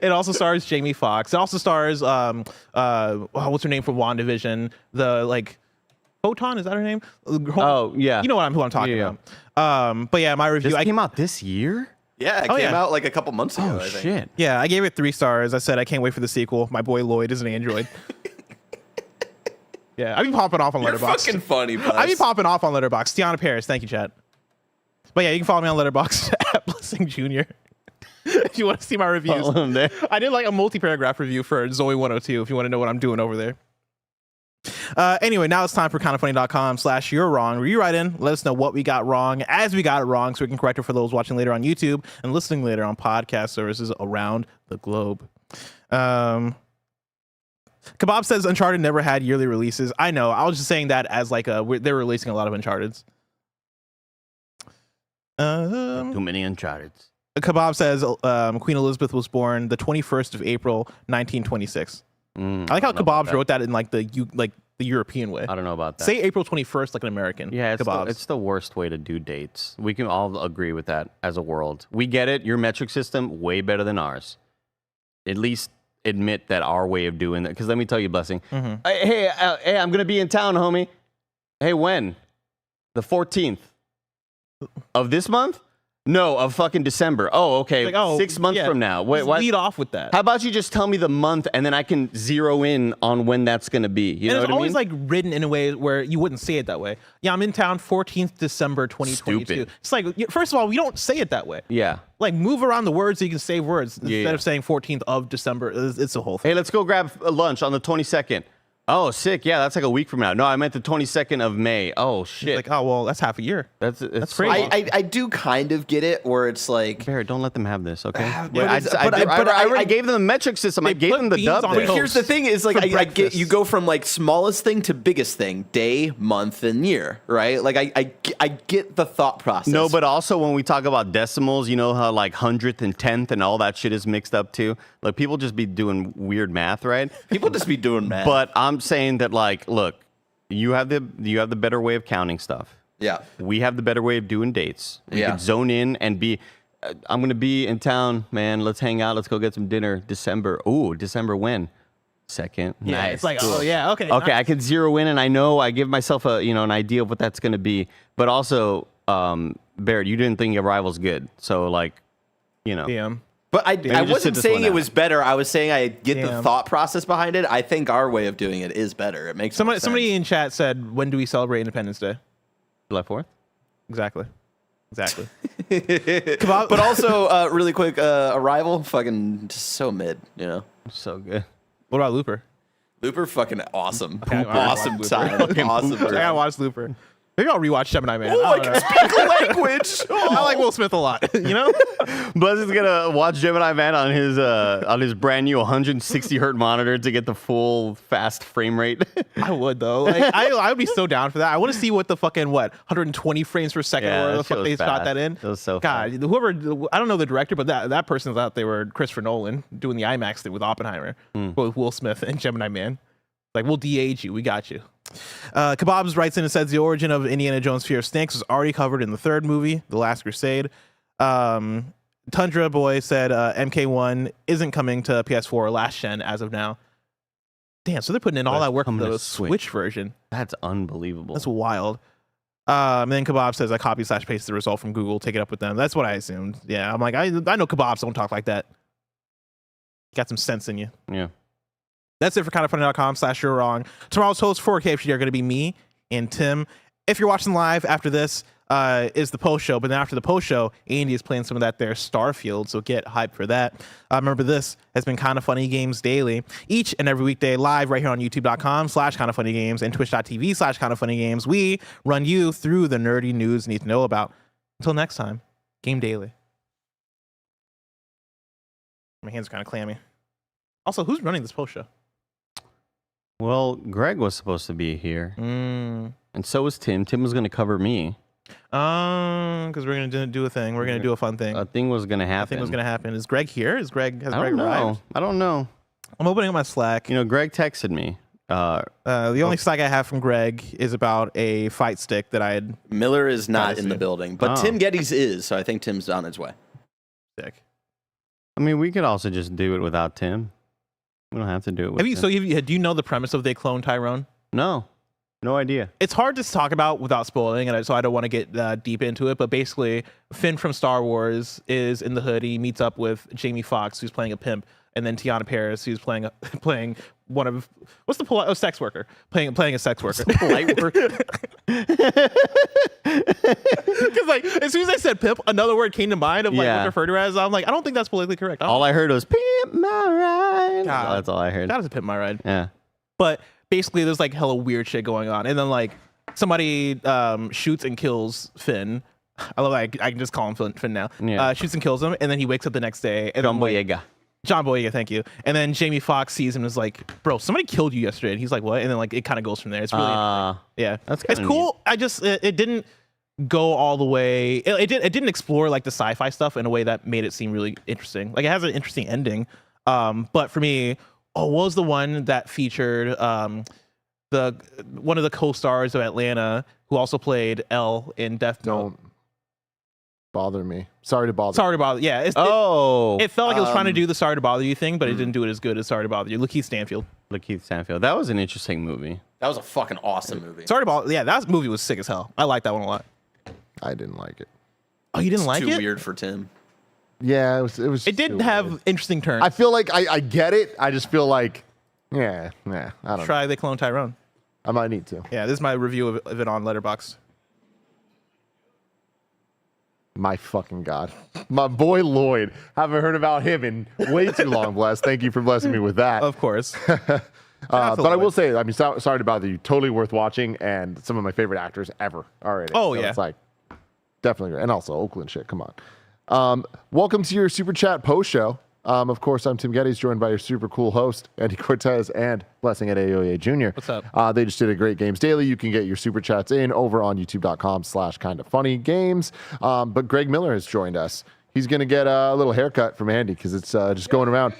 It also stars Jamie Foxx. It also stars what's her name from WandaVision? The like Photon, is that her name? Oh, yeah. You know who I'm talking Yeah. about. But yeah, my review. This came out this year? Yeah, it came out like a couple months ago, I think. Shit. Yeah, I gave it 3 stars. I said I can't wait for the sequel. My boy Lloyd is an android. Yeah, I've been popping off on You're Letterboxd. fucking funny, bud. I've been popping off on Letterboxd. Tiana Paris, thank you, chat. But yeah, you can follow me on Letterboxd at Blessing Jr. If you want to see my reviews. Follow him there. I did like a multi-paragraph review for Zoe 102 if you want to know what I'm doing over there. Anyway, now it's time for kindafunny.com/you're wrong, where you write in, let us know what we got wrong as we got it wrong so we can correct it for those watching later on YouTube and listening later on podcast services around the globe. Kebab says Uncharted never had yearly releases. I know. I was just saying that as like they're releasing a lot of Uncharteds. Too many Uncharteds. Kebab says Queen Elizabeth was born the 21st of April, 1926. I like how Kebabs wrote that in like the European way. I don't know about that. Say April 21st like an American. Yeah, Kebabs. it's the worst way to do dates. We can all agree with that as a world. We get it. Your metric system, way better than ours. At least admit that our way of doing that. Because let me tell you, Blessing. Hey, I'm going to be in town, homie. Hey, when? The 14th of this month? No, of fucking December. Oh, okay. Like, 6 months from now. Wait, what? Lead off with that. How about you just tell me the month and then I can zero in on when that's going to be? You know what I mean? It's always like written in a way where you wouldn't say it that way. Yeah, I'm in town 14th December 2022. Stupid. It's like, first of all, we don't say it that way. Yeah. Like move around the words so you can save words instead of saying 14th of December. It's a whole thing. Hey, let's go grab lunch on the 22nd. Oh, sick. Yeah, that's like a week from now. No, I meant the 22nd of May. Oh, shit. Like, oh, well, that's half a year. That's crazy. I do kind of get it where it's like... Barrett, don't let them have this, okay? I gave them the metric system. I gave them the dub. on But here's the thing is like I get you go from like smallest thing to biggest thing, day, month, and year, right? Like I get the thought process. No, but also when we talk about decimals, you know how like 100th and 10th and all that shit is mixed up too? Like people just be doing weird math, right? People just be doing math. But I'm saying that like, look, you have the better way of counting stuff. Yeah. We have the better way of doing dates. We could zone in and be, I'm going to be in town, man. Let's hang out. Let's go get some dinner. December. Ooh, December when? 2nd. Yeah, Nice. it's like, oh, yeah, okay. Okay, I can zero in and I know I give myself an idea of what that's going to be. But also, Barrett, you didn't think Arrival's good. So like, Damn. But I just wasn't sit this saying one it out. was better. I was saying I get the Damn. thought process behind it. I think our way of doing it is better. It makes more sense. Somebody in chat said, when do we celebrate Independence Day? July 4th? Exactly. But also, really quick, Arrival, fucking just so mid, So good. What about Looper? Looper, fucking awesome. Okay, I Awesome watched time. Awesome I gotta time. watch Looper. Maybe I'll rewatch Gemini Man. Oh, I I don't can know. speak a language. I like Will Smith a lot, Buzz is gonna watch Gemini Man on his brand new 160 hertz monitor to get the full fast frame rate. I would though. Like I would be so down for that. I want to see what the fucking 120 frames per second Yeah, or that the shit fuck was they shot fast. that in. It was so God, whoever I don't know the director, but that person thought they were Christopher Nolan doing the IMAX thing with Oppenheimer, but with Will Smith and Gemini Man. Like we'll de-age you. We got you. Kebabs writes in and says the origin of Indiana Jones' Fear of Snakes was already covered in the 3rd movie, The Last Crusade. Tundra Boy said MK1 isn't coming to PS4 or last gen as of now. Damn, so they're putting in all that work into the Switch version. That's unbelievable. That's wild. And then Kebab says I copy/paste the result from Google, take it up with them. That's what I assumed. Yeah, I'm like, I know Kebabs don't talk like that. Got some sense in you. Yeah. That's it for kindafunny.com/you're wrong. Tomorrow's hosts for KFG are going to be me and Tim. If you're watching live after this, is the post show. But then after the post show, Andy is playing some of that there Starfield. So get hyped for that. Remember, this has been Kinda Funny Games Daily. Each and every weekday live right here on youtube.com/kindafunnygames and twitch.tv/kindafunnygames. We run you through the nerdy news you need to know about. Until next time, Game Daily. My hands are kind of clammy. Also, who's running this post show? Well, Greg was supposed to be here, and so was Tim. Tim was going to cover me. Because we're gonna do a thing. We're gonna do a fun thing. A thing was going to happen. A thing was gonna happen. Is Greg here? Has Greg arrived? I don't know. I'm opening up my Slack. Greg texted me. The only Slack I have from Greg is about a fight stick that I had. Miller is not in the building, but Oh. Tim Geddes is, so I think Tim's on his way. Stick. I mean, we could also just do it without Tim. We don't have to do it with Have you? Tim. So do you know the premise of they clone Tyrone? No. No idea. It's hard to talk about without spoiling, and so I don't want to get deep into it. But basically, Finn from Star Wars is in the hood. He meets up with Jamie Foxx, who's playing a pimp, and then Tiana Paris, who's playing one of what's the polite sex worker playing a sex worker. Polite worker. Because like as soon as I said pimp, another word came to mind of like what referred to as. I'm like, I don't think that's politically correct. All I heard was pimp my ride. That's all I heard. That is a pimp my ride. Yeah. But basically, there's like hella weird shit going on, and then like somebody shoots and kills Finn. I love that I can just call him Finn now. Yeah. Shoots and kills him, and then he wakes up the next day. And John then, like, Boyega. John Boyega, thank you. And then Jamie Foxx sees him and is like, "Bro, somebody killed you yesterday." And he's like, "What?" And then like it kind of goes from there. It's really yeah, it's cool. Neat. I just it didn't go all the way. It didn't explore like the sci-fi stuff in a way that made it seem really interesting. Like it has an interesting ending. But for me, what was the one that featured one of the co-stars of Atlanta who also played L in Death Note? Don't bother me. Sorry to bother. Sorry to bother. Yeah. It felt like it was trying to do the Sorry to Bother You thing, but it didn't do it as good as Sorry to Bother You. Lakeith Stanfield. That was an interesting movie. That was a fucking awesome movie. Sorry to Bother. Yeah, that movie was sick as hell. I liked that one a lot. I didn't like it. Oh, you didn't like it? Too weird for Tim. Yeah, it was. It did have interesting turns. I feel like I get it. I just feel like, I don't know. Try They Clone Tyrone. I might need to. Yeah, this is my review of it on Letterboxd. My fucking God. My boy Lloyd. Haven't heard about him in way too long, Bless. Thank you for blessing me with that. Of course. But I will say, I mean, sorry about you. Totally worth watching, and some of my favorite actors ever are in it. Oh, so yeah. It's like, definitely great. And also, Oakland shit. Come on. Welcome to your Super Chat post show. Of course, I'm Tim Geddes, joined by your super cool host, Andy Cortez and Blessing at AOA Jr. What's up? They just did a great Games Daily. You can get your super chats in over on youtube.com/kindafunnygames. But Greg Miller has joined us. He's going to get a little haircut from Andy because it's just going around.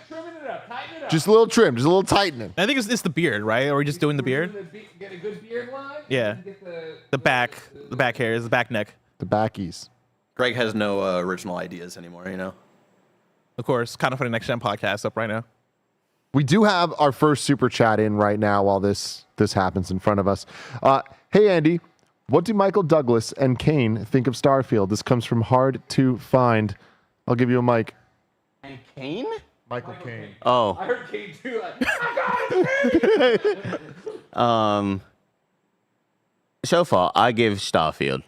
Just a little trim, just a little tightening. I think it's the beard, right? Are we just doing the beard? Get a good beard line. Yeah. The back hairs, the back neck. The backies. Greg has no original ideas anymore, you know? Of course, Kinda Funny Next Gen podcast up right now. We do have our first super chat in right now while this happens in front of us. Hey, Andy, what do Michael Douglas and Kane think of Starfield? This comes from Hard to Find. I'll give you a mic. And Kane? Michael Caine. Oh. I heard Kane too. Like, So far, I give Starfield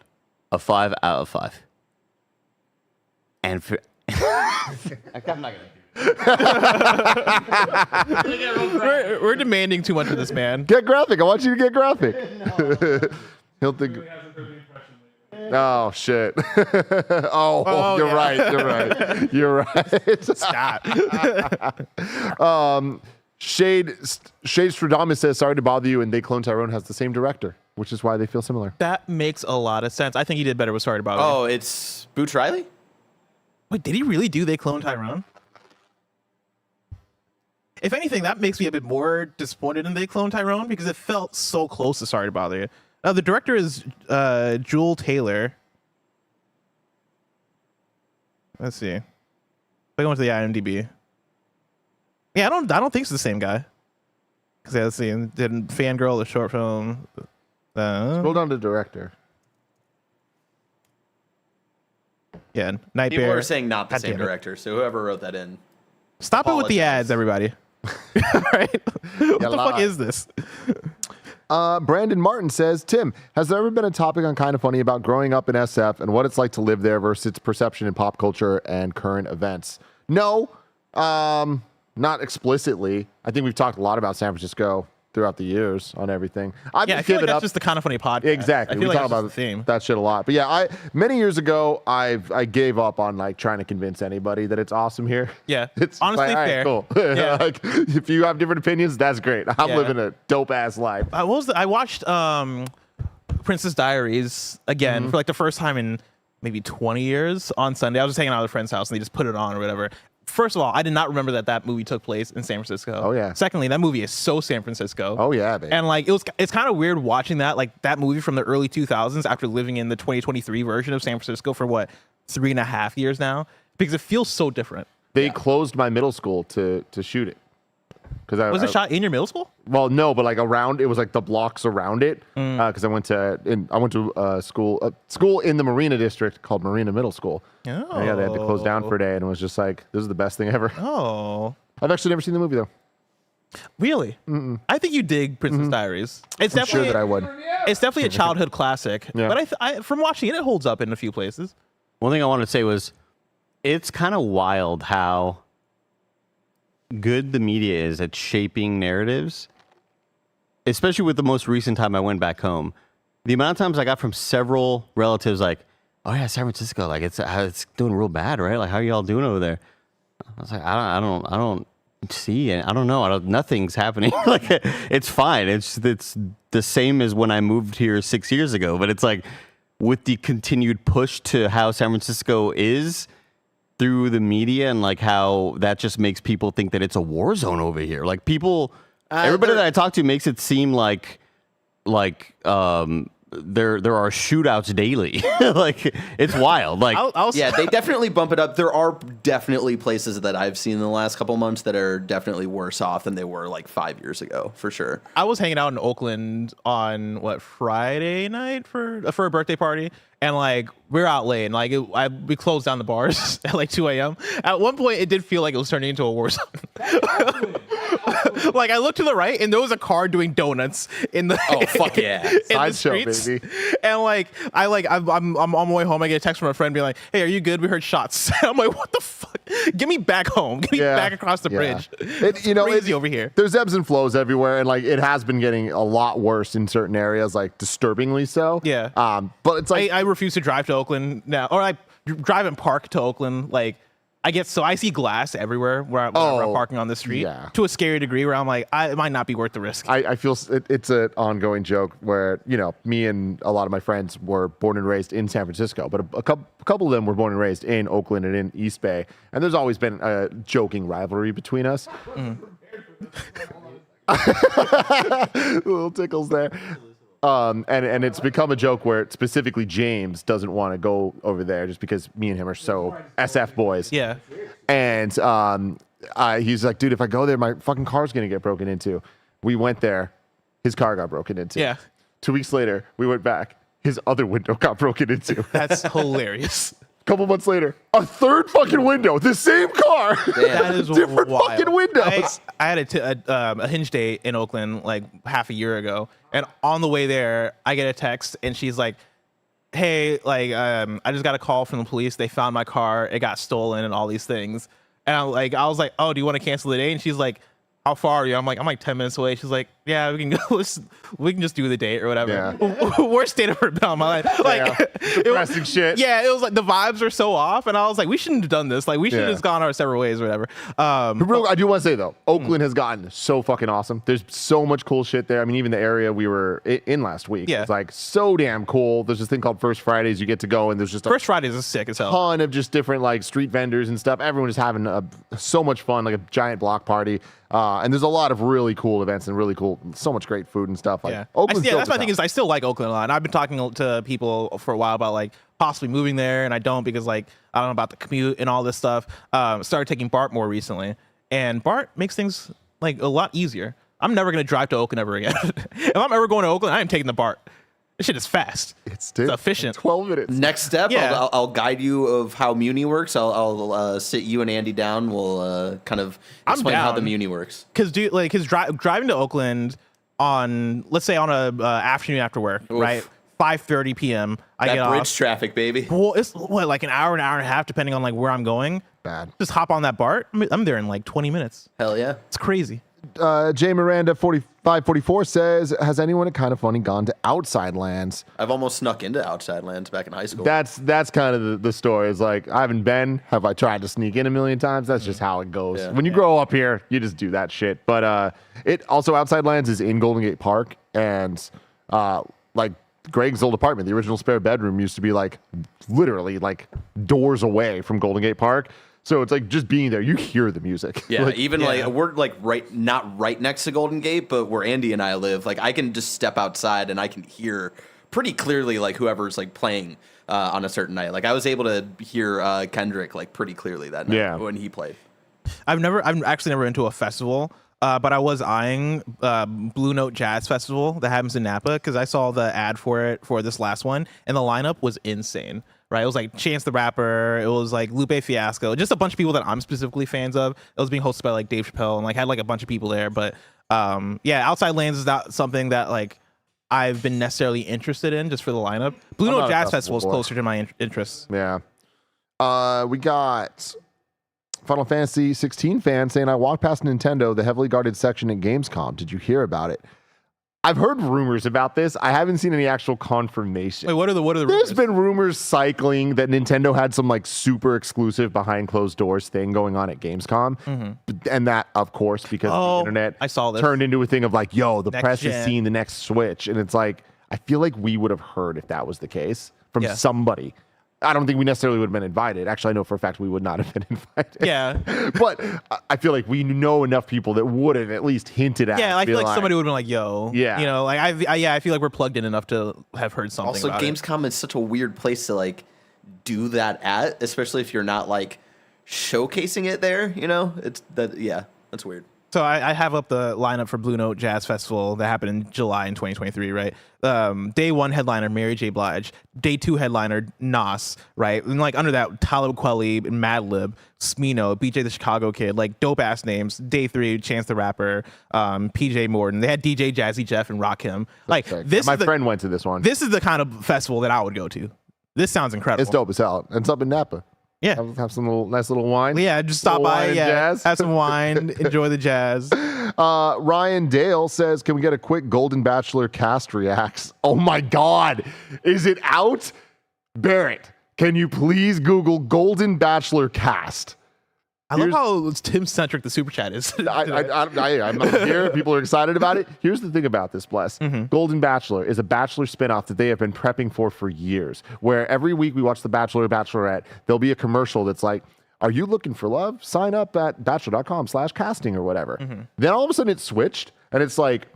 a 5 out of 5. And for I'm not gonna. We're demanding too much of this man. Get graphic. I want you to get graphic. He'll think. Oh shit! Oh, you're yeah. right. You're right. You're right. Stop. Shade Stradamus says, "Sorry to bother you," and They Clone Tyrone has the same director, which is why they feel similar. That makes a lot of sense. I think he did better with Sorry to Bother You. Oh, it's Boots Riley? Wait, did he really do They Clone Tyrone? If anything, that makes me a bit more disappointed in They Clone Tyrone because it felt so close to Sorry to Bother You. The director is Jewel Taylor. Let's see. If I go into the IMDb. Yeah, I don't think it's the same guy. Because let's see, did Fangirl, the short film. Scroll down to director. Yeah, Night People Bear. are saying not the God same damn it. director, so whoever wrote that in. Stop it with the Apologize. ads, everybody. Right? What the fuck is this? Brandon Martin says, Tim, has there ever been a topic on Kinda Funny about growing up in SF and what it's like to live there versus its perception in pop culture and current events? No, not explicitly. I think we've talked a lot about San Francisco throughout the years on everything. I feel like that's just the Kinda Funny podcast. Exactly. I feel we like talk that's about just the theme. that shit a lot. But yeah, many years ago, I gave up on like trying to convince anybody that it's awesome here. Yeah, It's honestly like, all right, fair. cool. Yeah. Like, if you have different opinions, that's great. I'm Yeah. living a dope ass life. I watched Princess Diaries again for like the first time in maybe 20 years on Sunday. I was just hanging out at a friend's house and they just put it on or whatever. First of all, I did not remember that movie took place in San Francisco. Oh, yeah. Secondly, that movie is so San Francisco. Oh yeah, baby. And like it's kind of weird watching that movie from the early 2000s after living in the 2023 version of San Francisco for 3.5 years now, because it feels so different. They closed my middle school to shoot it. because Was it shot in your middle school? Well, no, but like around, it was like the blocks around it. Because I went to school in the Marina district called Marina Middle School. Oh. And yeah, they had to close down for a day, and it was just like, this is the best thing ever. Oh. I've actually never seen the movie though. Really? I think you dig Princess Diaries. It's I'm definitely sure that I would. It's definitely a childhood classic. Yeah. But I from watching it, it holds up in a few places. One thing I wanted to say was, it's kind of wild how good the media is at shaping narratives, especially with the most recent time I went back home. The amount of times I got from several relatives like, "Oh yeah, San Francisco, like it's doing real bad, right? Like how are y'all doing over there?" I was like, I don't see it. I don't know. Nothing's happening. Like it's fine. It's the same as when I moved here 6 years ago. But it's like with the continued push to how San Francisco is through the media and like how that just makes people think that it's a war zone over here. Like people, everybody that I talk to makes it seem like there are shootouts daily. Like it's wild. Like yeah, they definitely bump it up. There are definitely places that I've seen in the last couple months that are definitely worse off than they were like 5 years ago, for sure. I was hanging out in Oakland on Friday night for a birthday party, and like we were out late, and like we closed down the bars at like 2 a.m. At one point, it did feel like it was turning into a war zone. Like I looked to the right, and there was a car doing donuts in the fuck yeah, in the Sideshow, streets. baby. And like I'm on my way home. I get a text from a friend being like, "Hey, are you good? We heard shots." I'm like, "What the fuck? Get me back home. Get me back across the bridge." It's crazy over here. There's ebbs and flows everywhere, and like it has been getting a lot worse in certain areas, like disturbingly so. Yeah. But it's like I refuse to drive to Oakland now, or I drive and park to Oakland. Like I see glass everywhere where I'm parking on the street to a scary degree where I'm like, it might not be worth the risk. I feel it's an ongoing joke where, me and a lot of my friends were born and raised in San Francisco, but a couple of them were born and raised in Oakland and in East Bay. And there's always been a joking rivalry between us. Little tickles there. And it's become a joke where specifically James doesn't want to go over there just because me and him are so SF boys. Yeah. And he's like, dude, if I go there, my fucking car's going to get broken into. We went there. His car got broken into. Yeah. 2 weeks later, we went back. His other window got broken into. That's hilarious. Couple months later, a third fucking window, the same car. That is different wild. fucking windows. I had a hinge date in Oakland like half a year ago, and on the way there, I get a text, and she's like, "Hey, like, I just got a call from the police. They found my car. It got stolen, and all these things." And I was like, "Oh, do you want to cancel the date?" And she's like, "How far are you?" I'm like 10 minutes away. She's like, "Yeah, we can go. We can just do the date or whatever." Yeah. Worst date I've ever been in my life. Like, Depressing shit. Yeah, it was like the vibes are so off, and I was like, we shouldn't have done this. Like, we should have just gone our separate ways or whatever. I do want to say though, Oakland has gotten so fucking awesome. There's so much cool shit there. I mean, even the area we were in last week, it's like so damn cool. There's this thing called First Fridays. You get to go and there's just First Fridays is sick as hell. Ton of just different like street vendors and stuff. Everyone is having so much fun, like a giant block party. And there's a lot of really cool events and really cool, so much great food and stuff. Like Oakland's that's my thing is I still like Oakland a lot. And I've been talking to people for a while about like possibly moving there, and I don't because like I don't know about the commute and all this stuff. Started taking BART more recently, and BART makes things like a lot easier. I'm never gonna drive to Oakland ever again. If I'm ever going to Oakland, I am taking the BART. This shit is fast. It's efficient. 12 minutes. Next step, I'll guide you of how Muni works. I'll sit you and Andy down. We'll kind of explain how the Muni works. Because driving to Oakland on, let's say on a afternoon after work, right? 5:30 p.m. I get off. That bridge traffic, baby. Well, it's like an hour and a half, depending on like where I'm going. Bad. Just hop on that BART. I'm there in like 20 minutes. Hell yeah. It's crazy. J Miranda 4544 says, has anyone at Kinda Funny gone to Outside Lands? I've almost snuck into Outside Lands back in high school. That's kind of the story. It's like, I haven't been. Have I tried to sneak in a million times? That's just how it goes. Yeah. When you grow up here, you just do that shit. But it also, Outside Lands is in Golden Gate Park, and like Greg's old apartment, the original spare bedroom used to be like literally like doors away from Golden Gate Park. So it's like just being there, you hear the music. Yeah, like we're like not right next to Golden Gate, but where Andy and I live, like I can just step outside and I can hear pretty clearly like whoever's like playing on a certain night. Like I was able to hear Kendrick like pretty clearly that night when he played. I've actually never been to a festival. but I was eyeing Blue Note Jazz Festival that happens in Napa because I saw the ad for it for this last one, and the lineup was insane. Right, it was like Chance the Rapper, it was like Lupe Fiasco, just a bunch of people that I'm specifically fans of. It was being hosted by like Dave Chappelle and like had like a bunch of people there. But Outside Lands is not something that like I've been necessarily interested in just for the lineup. Blue Note Jazz Festival is closer to my interests. Yeah. We got Final Fantasy 16 fan saying, I walked past Nintendo, the heavily guarded section at Gamescom. Did you hear about it? I've heard rumors about this. I haven't seen any actual confirmation. Wait, what are the rumors? There's been rumors cycling that Nintendo had some like super exclusive behind closed doors thing going on at Gamescom. And that, of course, because the internet I saw this. turned into a thing of like, yo, the Next press gen. is seeing the next Switch. And it's like, I feel like we would have heard if that was the case from somebody. I don't think we necessarily would have been invited. Actually, I know for a fact we would not have been invited. Yeah. But I feel like we know enough people that would have at least hinted at it. Yeah, I feel like somebody would have been like, yo. Yeah. You know, like I feel like we're plugged in enough to have heard something Also, about Gamescom is such a weird place to like do that at, especially if you're not like showcasing it there, you know? That's weird. So I have up the lineup for Blue Note Jazz Festival that happened in July in 2023, right? Day 1 headliner, Mary J. Blige. Day 2 headliner, Nas, right? And like under that, Talib Kweli, Madlib, Smino, BJ the Chicago Kid, like dope ass names. Day 3, Chance the Rapper, PJ Morton. They had DJ Jazzy Jeff and Rakim. Like this. My friend went to this one. This is the kind of festival that I would go to. This sounds incredible. It's dope as hell. And it's up in Napa. Yeah. Have some nice little wine. Yeah, just stop by. Yeah, jazz. have some wine, enjoy the jazz. Ryan Dale says, can we get a quick Golden Bachelor cast reacts? Oh my God. Is it out? Barrett, can you please Google Golden Bachelor cast? I love how Tim-centric the super chat is. I'm here. People are excited about it. Here's the thing about this, Bless. Golden Bachelor is a Bachelor spinoff that they have been prepping for years, where every week we watch The Bachelor or Bachelorette, there'll be a commercial that's like, are you looking for love? Sign up at bachelor.com/casting or whatever. Then all of a sudden it switched, and it's like,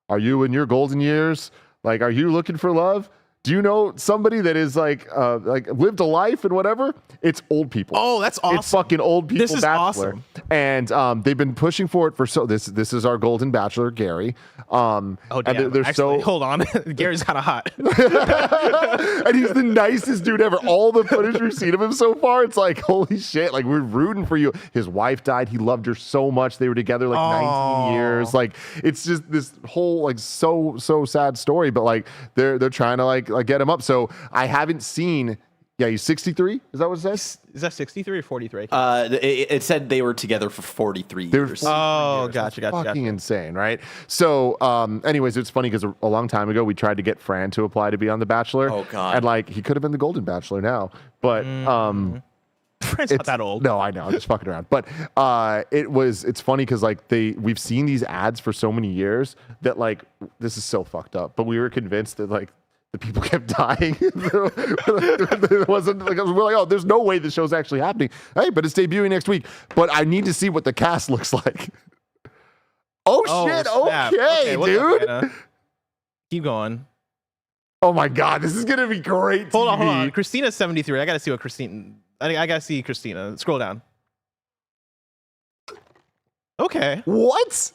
are you in your golden years? Like, are you looking for love? Do you know somebody that is like lived a life and whatever? It's old people. Oh, that's awesome. It's fucking old people This is Bachelor. awesome. And they've been pushing for it for this is our Golden Bachelor, Gary. Oh, damn. And they're Actually, hold on. Gary's kind of hot. and he's the nicest dude ever. All the footage we've seen of him so far, it's like, holy shit, like we're rooting for you. His wife died. He loved her so much. They were together like 19 years. Like it's just this whole like so sad story, but like they're trying to like get him up. So I haven't seen. Yeah, he's 63. Is that what it says? Is that 63 or 43? It said they were together for 43 years. Oh, gotcha. Fucking insane, right? So, anyways, it's funny because a long time ago we tried to get Fran to apply to be on The Bachelor. Oh God! And like he could have been the Golden Bachelor now, but Fran's not that old. No, I know. I'm just fucking around. But it's funny because like we've seen these ads for so many years that like this is so fucked up. But we were convinced that like the people kept dying. It wasn't like we're like, oh, there's no way the show's actually happening. Hey, but it's debuting next week. But I need to see what the cast looks like. Oh shit! Snap. Okay, what's dude. up, Anna? Keep going. Oh my god, this is gonna be great. Hold on. Christina's 73. I gotta see what Christina. I gotta see Christina. Scroll down. Okay. What?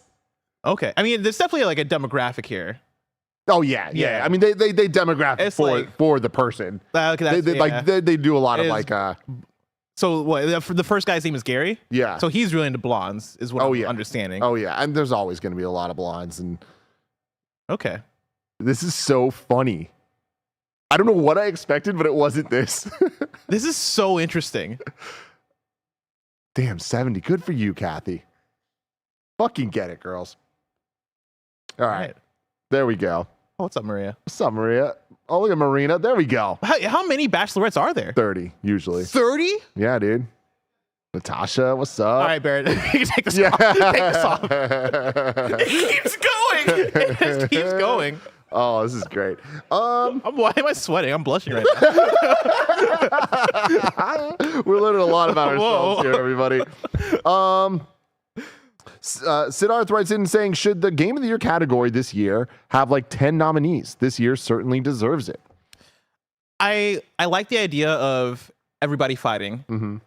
Okay. I mean, there's definitely like a demographic here. Oh yeah. I mean, they demographic for the person. They do a lot of like. So what? The first guy's name is Gary. Yeah. So he's really into blondes, is what I'm understanding. Oh yeah, and there's always going to be a lot of blondes, and okay. This is so funny. I don't know what I expected, but it wasn't this. This is so interesting. Damn, 70. Good for you, Kathy. Fucking get it, girls. All right. There we go. Oh, what's up, Maria? What's up, Maria? Oh, look at Marina. There we go. How many bachelorettes are there? 30, usually. 30? Yeah, dude. Natasha, what's up? All right, Barrett. You can take this off. Take this off. It keeps going. It keeps going. Oh, this is great. Why am I sweating? I'm blushing right now. We're learning a lot about ourselves here, everybody. Siddharth writes in saying, should the Game of the Year category this year have like 10 nominees? This year certainly deserves it. I like the idea of everybody fighting.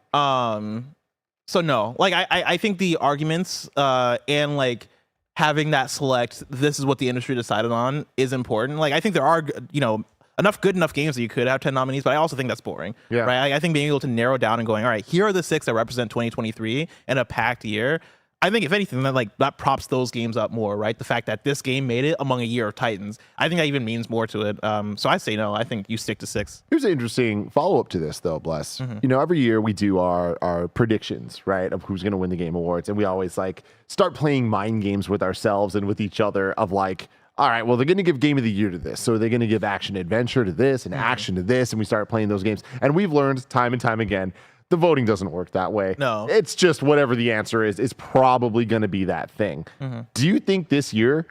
So no, like I think the arguments and like having that select, this is what the industry decided on, is important. Like I think there are good enough games that you could have 10 nominees, but I also think that's boring. Yeah. Right. I think being able to narrow down and going, all right, here are the 6 that represent 2023 in a packed year. I think if anything, that props those games up more, right? The fact that this game made it among a year of Titans, I think that even means more to it. So I say no. I think you stick to 6. Here's an interesting follow-up to this, though, Bless. Every year we do our predictions, right, of who's going to win the Game Awards, and we always like start playing mind games with ourselves and with each other of like, all right, well, they're going to give Game of the Year to this, so they're going to give Action Adventure to this and Action to this, and we start playing those games. And we've learned time and time again, the voting doesn't work that way. No. It's just whatever the answer is probably going to be that thing. Do you think this year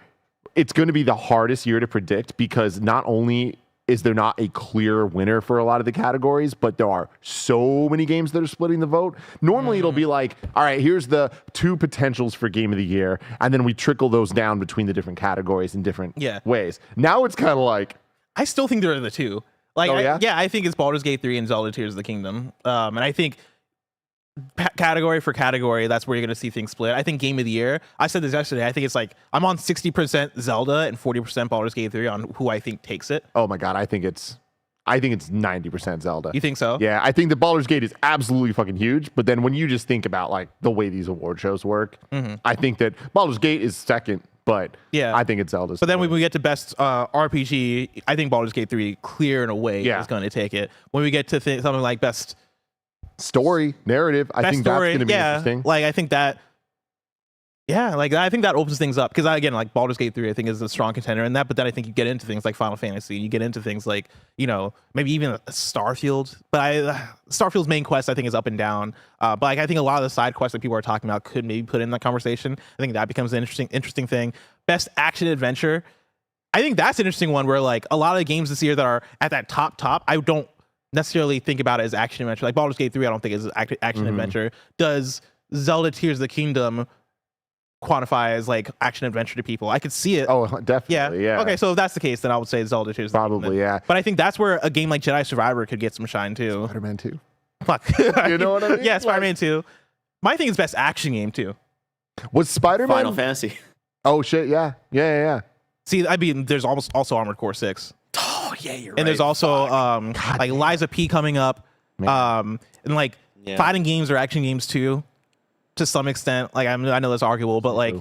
it's going to be the hardest year to predict because not only is there not a clear winner for a lot of the categories, but there are so many games that are splitting the vote? Normally it'll be like, all right, here's the 2 potentials for Game of the Year, and then we trickle those down between the different categories in different ways. Now it's kind of like... I still think they're the 2. Like, I think it's Baldur's Gate 3 and Zelda Tears of the Kingdom. And I think category for category, that's where you're going to see things split. I think Game of the Year, I said this yesterday, I think it's like, I'm on 60% Zelda and 40% Baldur's Gate 3 on who I think takes it. Oh my God, I think it's 90% Zelda. You think so? Yeah, I think the Baldur's Gate is absolutely fucking huge, but then when you just think about like the way these award shows work, I think that Baldur's Gate is second. But I think it's Zelda's. But then when we get to best RPG, I think Baldur's Gate 3 clear in a way is going to take it. When we get to something like best story, narrative, I think that's going to be interesting. Like I think that, I think that opens things up. Because again, like Baldur's Gate 3, I think is a strong contender in that. But then I think you get into things like Final Fantasy. You get into things like, maybe even Starfield. But Starfield's main quest, I think, is up and down. But like, I think a lot of the side quests that people are talking about could maybe put in that conversation. I think that becomes an interesting thing. Best action adventure. I think that's an interesting one where like a lot of the games this year that are at that top, I don't necessarily think about it as action adventure. Like Baldur's Gate 3, I don't think is action adventure. Does Zelda Tears of the Kingdom quantify as like action adventure to people? I could see it. Oh, definitely. Yeah. Okay, so if that's the case, then I would say Zelda Tears. Probably, yeah. But I think that's where a game like Jedi Survivor could get some shine too. Spider-Man 2. Fuck. You know what I mean? Yeah, Spider-Man 2. My thing is best action game too. Was Spider-Man Final Fantasy? Oh shit! Yeah. See, I mean, there's also Armored Core 6. Oh yeah, you're right. And there's also like Liza P coming up, and like fighting games or action games too. To some extent, like I know that's arguable, but like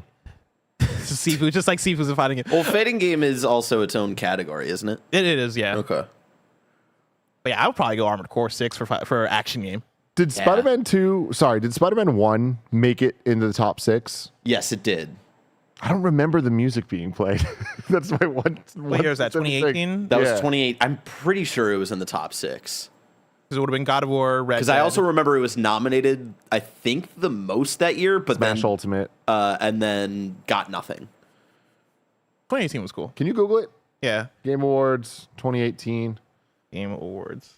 Sifu, just like Sifu's a fighting game. Well, fighting game is also its own category, isn't it? It is, yeah. Okay. But yeah, I would probably go Armored Core 6 for action game. Did Spider-Man 1 make it into the top 6? Yes, it did. I don't remember the music being played. That's my one. What year is that? 2018? That was 2018. I'm pretty sure it was in the top 6. Because it would have been God of War, Red Dead. Because I also remember it was nominated, I think, the most that year, but Smash Ultimate. And then got nothing. 2018 was cool. Can you Google it? Yeah. Game Awards 2018. Game Awards.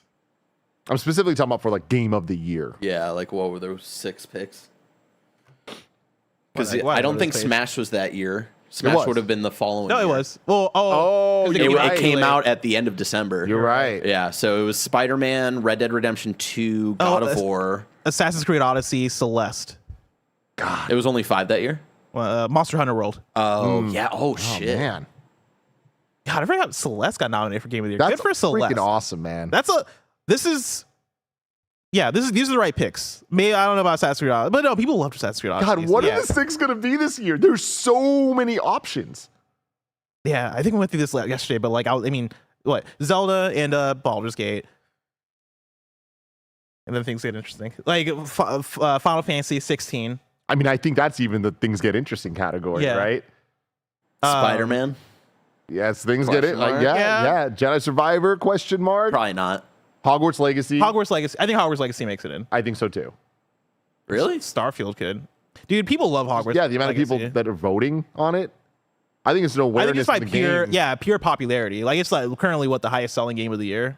I'm specifically talking about for like Game of the Year. Yeah, like what were those 6 picks? Because I don't think Smash was that year. Smash would have been the following year. No, it was. Well, it came out at the end of December. You're right. Yeah, so it was Spider-Man, Red Dead Redemption 2, God of War. Assassin's Creed Odyssey, Celeste. God. It was only 5 that year? Monster Hunter World. Oh, yeah. Oh, shit. Man. God, I forgot Celeste got nominated for Game of the Year. That's good for Celeste. Freaking awesome, man. These are the right picks. Maybe I don't know about Assassin's Creed Odyssey, but no, people love Assassin's Creed Odyssey. God, what are the 6 going to be this year? There's so many options. Yeah, I think we went through this yesterday, but like, what? Zelda and Baldur's Gate. And then things get interesting. Like Final Fantasy 16. I mean, I think that's even the things get interesting category, right? Spider-Man? Yes, things get it. Like, yeah. Jedi Survivor, question mark? Probably not. Hogwarts Legacy. I think Hogwarts Legacy makes it in. I think so too. Really? Starfield could. Dude, people love Hogwarts. Yeah, the amount of people that are voting on it. I think it's an awareness I think it's by of the game. pure popularity. Like it's like currently what the highest selling game of the year.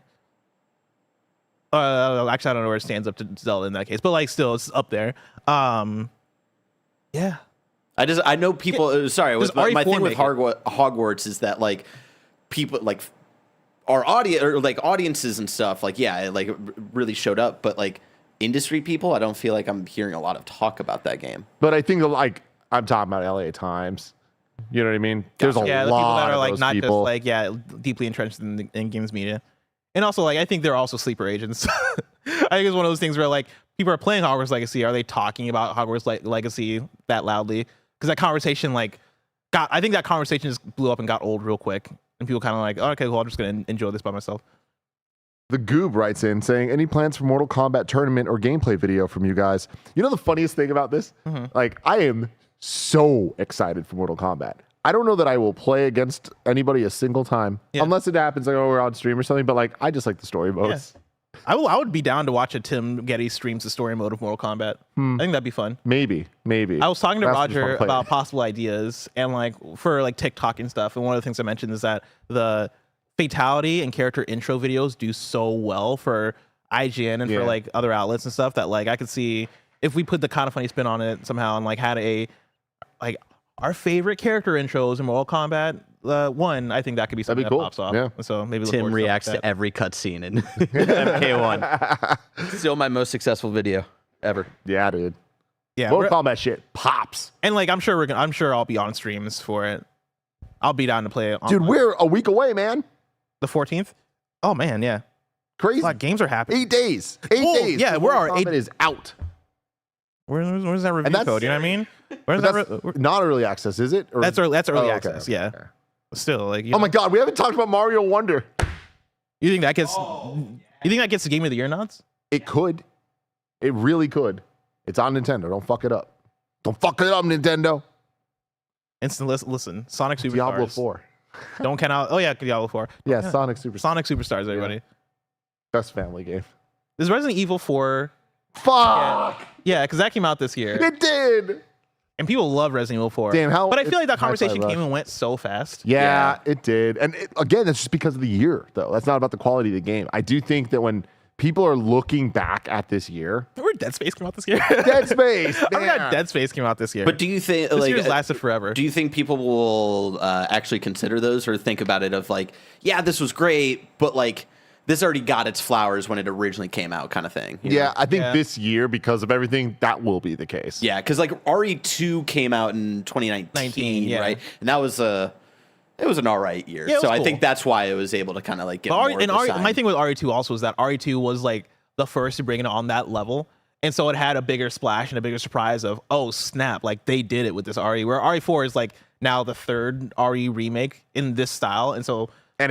Actually, I don't know where it stands up to Zelda in that case, but like still, it's up there. Yeah. I know people. Sorry, my thing with Hogwarts is that like people like our audience or like audiences and stuff. Like it like really showed up, but like industry people, I don't feel like I'm hearing a lot of talk about that game. But I think like I'm talking about LA Times. You know what I mean? There's a the people lot that are of like those not people. just like deeply entrenched in games media, and also like I think they're also sleeper agents. I think it's one of those things where like people are playing Hogwarts Legacy. Are they talking about Hogwarts Legacy that loudly? Because that conversation I think that conversation just blew up and got old real quick, and people kind of like, oh, okay, well, I'm just gonna enjoy this by myself. The Goob writes in saying, any plans for Mortal Kombat tournament or gameplay video from you guys? You know the funniest thing about this? Like, I am so excited for Mortal Kombat. I don't know that I will play against anybody a single time, unless it happens like, oh, we're on stream or something, but like, I just like the story modes. I would be down to watch a Tim Getty streams the story mode of Mortal Kombat. I think that'd be fun. Maybe. I was talking to Roger about possible ideas and like for like TikTok and stuff. And one of the things I mentioned is that the fatality and character intro videos do so well for IGN and for like other outlets and stuff that like I could see if we put the kind of funny spin on it somehow and like had a like our favorite character intros in Mortal Kombat. One, I think that could be something that pops off. Yeah. So maybe Tim reacts to every cutscene in MK1. Still my most successful video ever. Yeah, dude. Yeah, Mortal Kombat shit pops. And like I'm sure I'll be on streams for it. I'll be down to play it. Dude, we're a week away, man. The 14th? Oh man, yeah. Crazy. Like games are happening. 8 days. 8 days. Yeah, where are 8 is out. Where's that review code? You know what I mean? Where's that? Not early access, is it? Or? That's early okay, access. okay, Yeah. okay. Still, like. Oh my God, we haven't talked about Mario Wonder. You think that gets? You think that gets the Game of the Year nods? It could. It really could. It's on Nintendo. Don't fuck it up. Don't fuck it up, Nintendo. Instant listen. Sonic Superstars. Diablo 4. Don't count out. Oh yeah, Diablo 4. Yeah, Sonic Superstars. Sonic Superstars, everybody. Yeah. Best family game. Is Resident Evil 4? Fuck. Yeah, because that came out this year. It did. And people love Resident Evil 4. Damn, but I feel like that conversation came and went so fast. Yeah, it did. And again, that's just because of the year, though. That's not about the quality of the game. I do think that when people are looking back at this year. Remember Dead Space came out this year? Dead Space. I forgot Dead Space came out this year. But do you think this year's lasted forever? Do you think people will actually consider those or think about it of like, yeah, this was great, but like this already got its flowers when it originally came out, kind of thing? Yeah, know? I think this year, because of everything, that will be the case. Yeah, because like RE2 came out in 2019, right? And that was it was an all right year. Yeah, so cool. I think that's why it was able to kind of like get more of a sign. My thing with RE2 also is that RE2 was like the first to bring it on that level. And so it had a bigger splash and a bigger surprise of, oh, snap, like they did it with this RE. Where RE4 is like now the third RE remake in this style. And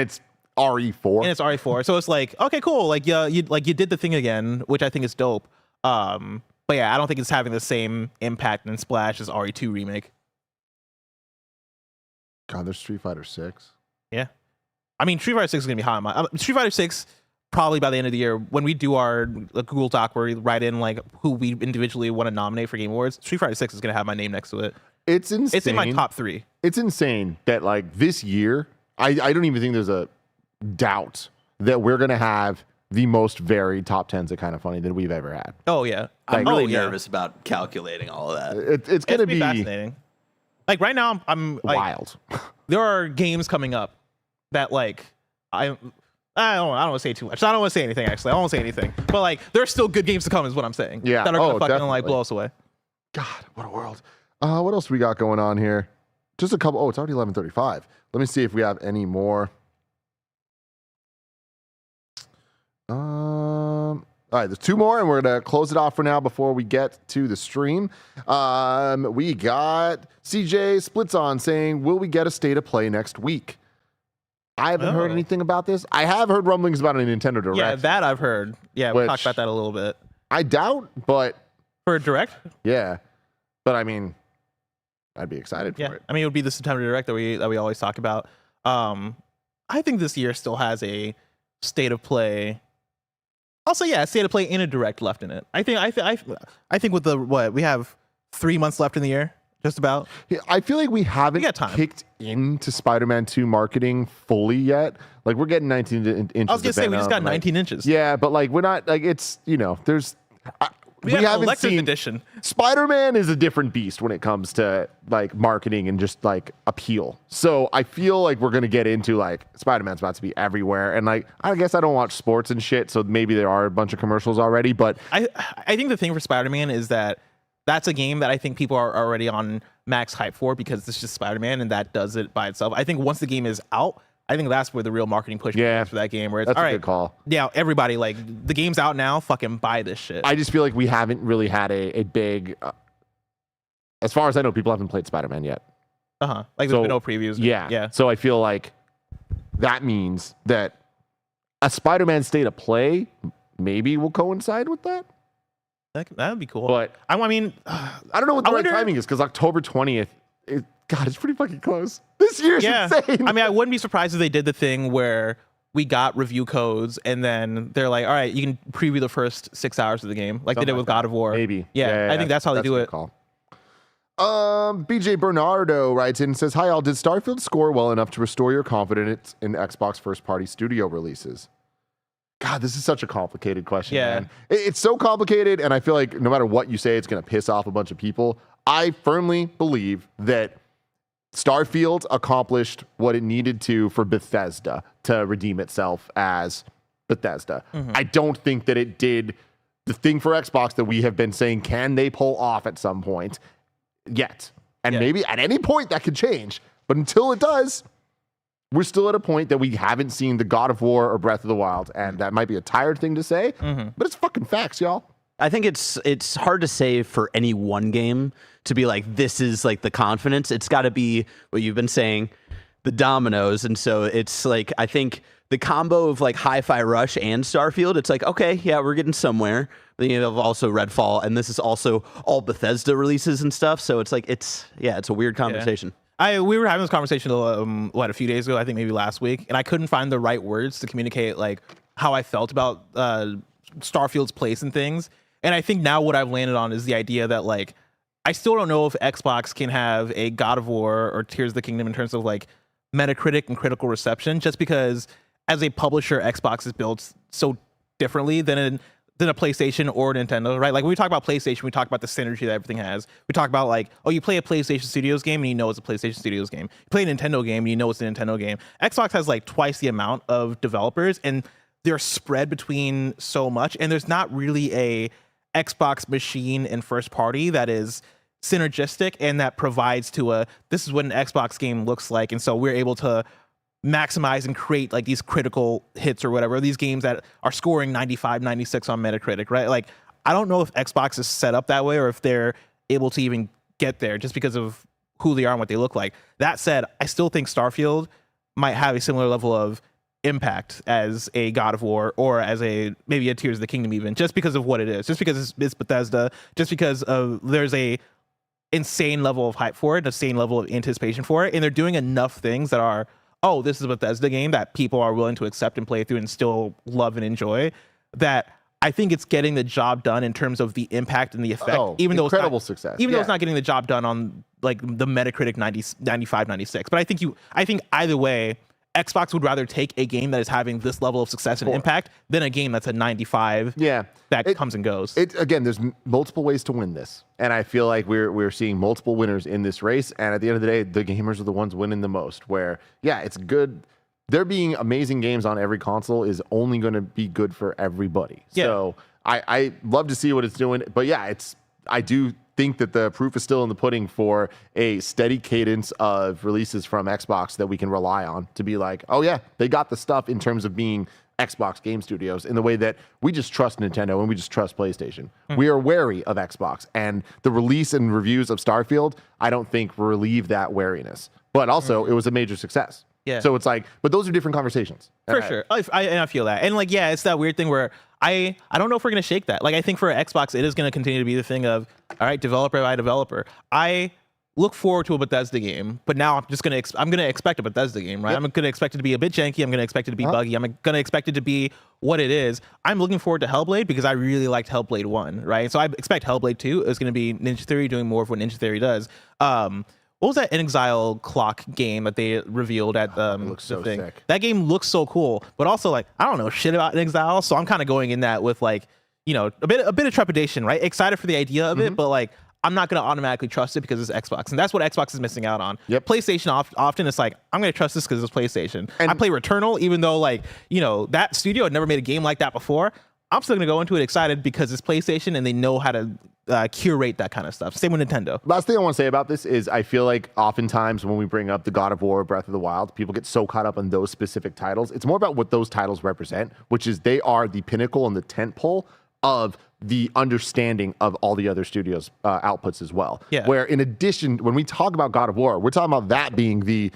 it's RE4. And it's RE4. So it's like, okay, cool. Like, yeah, you did the thing again, which I think is dope. But yeah, I don't think it's having the same impact and splash as RE2 remake. God, there's Street Fighter 6. Yeah. I mean, Street Fighter 6 is going to be high on my... Street Fighter 6, probably by the end of the year, when we do our Google Doc where we write in like who we individually want to nominate for Game Awards, Street Fighter 6 is going to have my name next to it. It's insane. It's in my top 3. It's insane that like this year, I don't even think there's a doubt that we're going to have the most varied top 10s of Kinda Funny that we've ever had. Oh, yeah. I'm really nervous about calculating all of that. It's going to be fascinating. Like right now, I'm like, wild. There are games coming up that like I don't want to say too much. I don't want to say anything actually. I don't want to say anything. But like there are still good games to come is what I'm saying. Yeah. That are gonna fucking definitely. like blow us away. God, what a world. What else we got going on here? Just a couple. Oh, it's already 11:35. Let me see if we have any more. All right, there's 2 more, and we're going to close it off for now before we get to the stream. We got CJ Splits on saying, will we get a state of play next week? I haven't heard anything about this. I have heard rumblings about a Nintendo Direct. Yeah, that I've heard. Yeah, we talked about that a little bit. I doubt, but... For a Direct? Yeah. But I mean, I'd be excited for it. I mean, it would be the September Direct that we always talk about. I think this year still has a state of play... Also, yeah, state of play in a Direct left in it. I think with we have 3 months left in the year, just about. Yeah, I feel like we haven't kicked into Spider-Man 2 marketing fully yet. Like we're getting 19 inches. I was gonna say we just got 19 inches. Yeah, but like we're not like it's there's we haven't Collector's seen edition. Spider-Man is a different beast when it comes to like marketing and just like appeal. So I feel like we're gonna get into like Spider-Man's about to be everywhere, and like I guess I don't watch sports and shit, so maybe there are a bunch of commercials already. But I think the thing for Spider-Man is that that's a game that I think people are already on max hype for because it's just Spider-Man and that does it by itself. I think once the game is out, I think that's where the real marketing push is for that game. Where it's that's all a right, good call. Yeah, everybody like the game's out now. Fucking buy this shit. I just feel like we haven't really had a big. As far as I know, people haven't played Spider-Man yet. Like there's been no previews. Yeah. So I feel like that means that a Spider-Man state of play maybe will coincide with that. That would be cool. But I mean, I don't know what the right timing is because October 20th. God, it's pretty fucking close. This year's insane. I mean, I wouldn't be surprised if they did the thing where we got review codes and then they're like, all right, you can preview the first 6 hours of the game, like they did with God of War. Maybe. Yeah, I think that's how they do it. Call. BJ Bernardo writes in and says, "Hi all, did Starfield score well enough to restore your confidence in Xbox first-party studio releases?" God, this is such a complicated question, man. It's so complicated, and I feel like no matter what you say, it's going to piss off a bunch of people. I firmly believe that Starfield accomplished what it needed to for Bethesda to redeem itself as Bethesda. I don't think that it did the thing for Xbox that we have been saying, can they pull off at some point yet? And maybe at any point that could change. But until it does, we're still at a point that we haven't seen the God of War or Breath of the Wild. And that might be a tired thing to say, but it's fucking facts, y'all. I think it's hard to say for any one game to be like, this is like the confidence. It's got to be what you've been saying, the dominoes. And so it's like, I think the combo of like Hi-Fi Rush and Starfield, it's like, okay, yeah, we're getting somewhere. Then you have also Redfall, and this is also all Bethesda releases and stuff. So it's like, it's a weird conversation. We were having this conversation a few days ago, I think maybe last week, and I couldn't find the right words to communicate like how I felt about Starfield's place and things. And I think now what I've landed on is the idea that like I still don't know if Xbox can have a God of War or Tears of the Kingdom in terms of like Metacritic and critical reception, just because as a publisher, Xbox is built so differently than a PlayStation or a Nintendo, right? Like when we talk about PlayStation, we talk about the synergy that everything has. We talk about like, oh, you play a PlayStation Studios game and you know it's a PlayStation Studios game. You play a Nintendo game and you know it's a Nintendo game. Xbox has like twice the amount of developers and they're spread between so much, and there's not really a Xbox machine and first party that is synergistic and that provides to this is what an Xbox game looks like. And so we're able to maximize and create like these critical hits or whatever, these games that are scoring 95, 96 on Metacritic, right? Like, I don't know if Xbox is set up that way or if they're able to even get there just because of who they are and what they look like. That said, I still think Starfield might have a similar level of impact as a God of War or as maybe a Tears of the Kingdom, even just because of what it is, just because it's Bethesda, just because of there's a insane level of hype for it, an insane level of anticipation for it, and they're doing enough things that are, oh, this is a Bethesda game that people are willing to accept and play through and still love and enjoy, that I think it's getting the job done in terms of the impact and the effect, even though incredible success, even though it's not getting the job done on like the Metacritic 90, 95, 96. But I think either way, Xbox would rather take a game that is having this level of success and impact than a game that's a 95 that comes and goes. Again, there's multiple ways to win this. And I feel like we're seeing multiple winners in this race. And at the end of the day, the gamers are the ones winning the most, where, it's good. There being amazing games on every console is only going to be good for everybody. Yeah. So I love to see what it's doing. But I do think that the proof is still in the pudding for a steady cadence of releases from Xbox that we can rely on to be like, oh yeah, they got the stuff in terms of being Xbox game studios in the way that we just trust Nintendo and we just trust PlayStation. We are wary of Xbox, and the release and reviews of Starfield, I don't think relieve that wariness. But also, it was a major success. Yeah. So it's like, but those are different conversations. For sure. I feel that. And like, it's that weird thing where I don't know if we're going to shake that. Like, I think for Xbox, it is going to continue to be the thing of, all right, developer by developer. I look forward to a Bethesda game, but now I'm going to expect a Bethesda game, right? Yep. I'm going to expect it to be a bit janky. I'm going to expect it to be buggy. I'm going to expect it to be what it is. I'm looking forward to Hellblade because I really liked Hellblade 1, right? So I expect Hellblade 2 is going to be Ninja Theory doing more of what Ninja Theory does. What was that In Exile clock game that they revealed at the thing? Sick. That game looks so cool, but also like I don't know shit about In Exile, so I'm kind of going in that with like, a bit of trepidation, right? Excited for the idea of it, but like I'm not going to automatically trust it because it's Xbox, and that's what Xbox is missing out on. Yep. PlayStation often it's like I'm going to trust this because it's PlayStation. And I play Returnal, even though like that studio had never made a game like that before. I'm still going to go into it excited because it's PlayStation and they know how to curate that kind of stuff. Same with Nintendo. Last thing I want to say about this is I feel like oftentimes when we bring up the God of War, Breath of the Wild, people get so caught up on those specific titles. It's more about what those titles represent, which is they are the pinnacle and the tentpole of the understanding of all the other studios' outputs as well. Yeah. Where in addition, when we talk about God of War, we're talking about that being the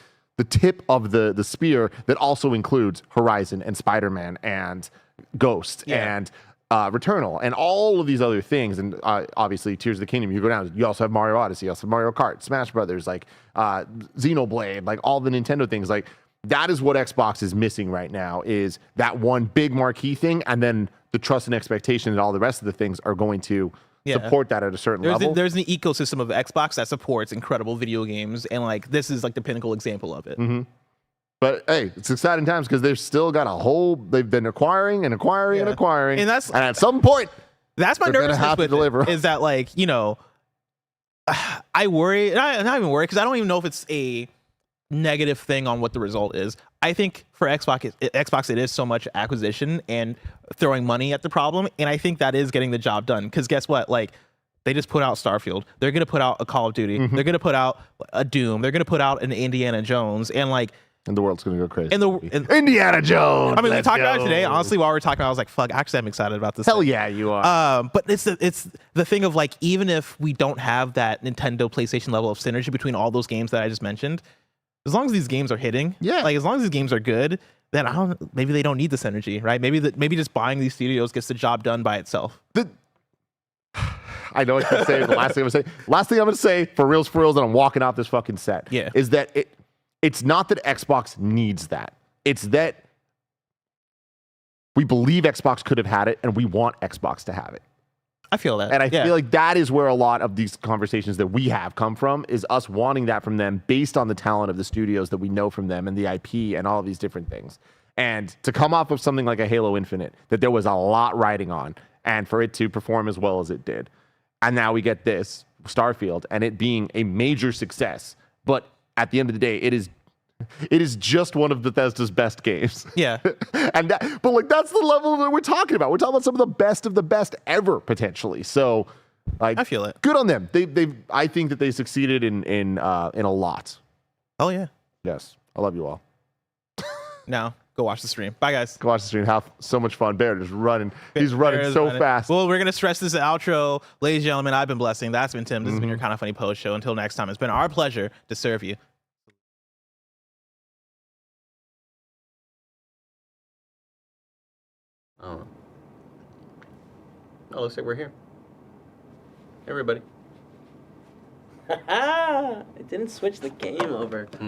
tip of the spear that also includes Horizon and Spider-Man and Ghost and Returnal and all of these other things. And obviously Tears of the Kingdom, you go down, you also have Mario Odyssey, you also have Mario Kart, Smash Brothers, like Xenoblade, like all the Nintendo things. Like that is what Xbox is missing right now, is that one big marquee thing, and then the trust and expectation that all the rest of the things are going to support that at a certain level. There's an ecosystem of Xbox that supports incredible video games, and like this is like the pinnacle example of it. Mm-hmm. But hey, it's exciting times because they've still got they've been acquiring and acquiring and acquiring. And at some point, that's my nervousness with deliver. Is that like, I worry, not even worry, because I don't even know if it's a negative thing on what the result is. I think for Xbox, it is so much acquisition and throwing money at the problem. And I think that is getting the job done. Because guess what? Like, they just put out Starfield. They're going to put out a Call of Duty. They're going to put out a Doom. They're going to put out an Indiana Jones. And like, and the world's going to go crazy. And Indiana Jones. I mean, we talked about it today. Honestly, while we were talking, I was like, fuck, actually, I'm excited about this. Hell yeah, you are. But it's the thing of like, even if we don't have that Nintendo PlayStation level of synergy between all those games that I just mentioned, as long as these games are hitting, like as long as these games are good, then maybe they don't need this energy, right? Maybe just buying these studios gets the job done by itself. I know what you're saying. The last thing I'm gonna say for reals, and I'm walking off this fucking set. Is that it's not that Xbox needs that. It's that we believe Xbox could have had it, and we want Xbox to have it. I feel that. And I feel like that is where a lot of these conversations that we have come from, is us wanting that from them based on the talent of the studios that we know from them and the IP and all of these different things. And to come off of something like a Halo Infinite that there was a lot riding on, and for it to perform as well as it did. And now we get this, Starfield, and it being a major success. But at the end of the day, it is just one of Bethesda's best games. Yeah. But like that's the level that we're talking about. We're talking about some of the best ever, potentially. So like I feel it. Good on them. I think that they succeeded in a lot. Oh yeah. Yes. I love you all. Now go watch the stream. Bye guys. Go watch the stream. Have so much fun. Bear just running. He's running so fast. Well, we're gonna stress this outro. Ladies and gentlemen, I've been Blessing. That's been Tim. This has been your Kinda Funny Post Show. Until next time, it's been our pleasure to serve you. Oh, looks like we're here. Hey, everybody. It didn't switch the game over.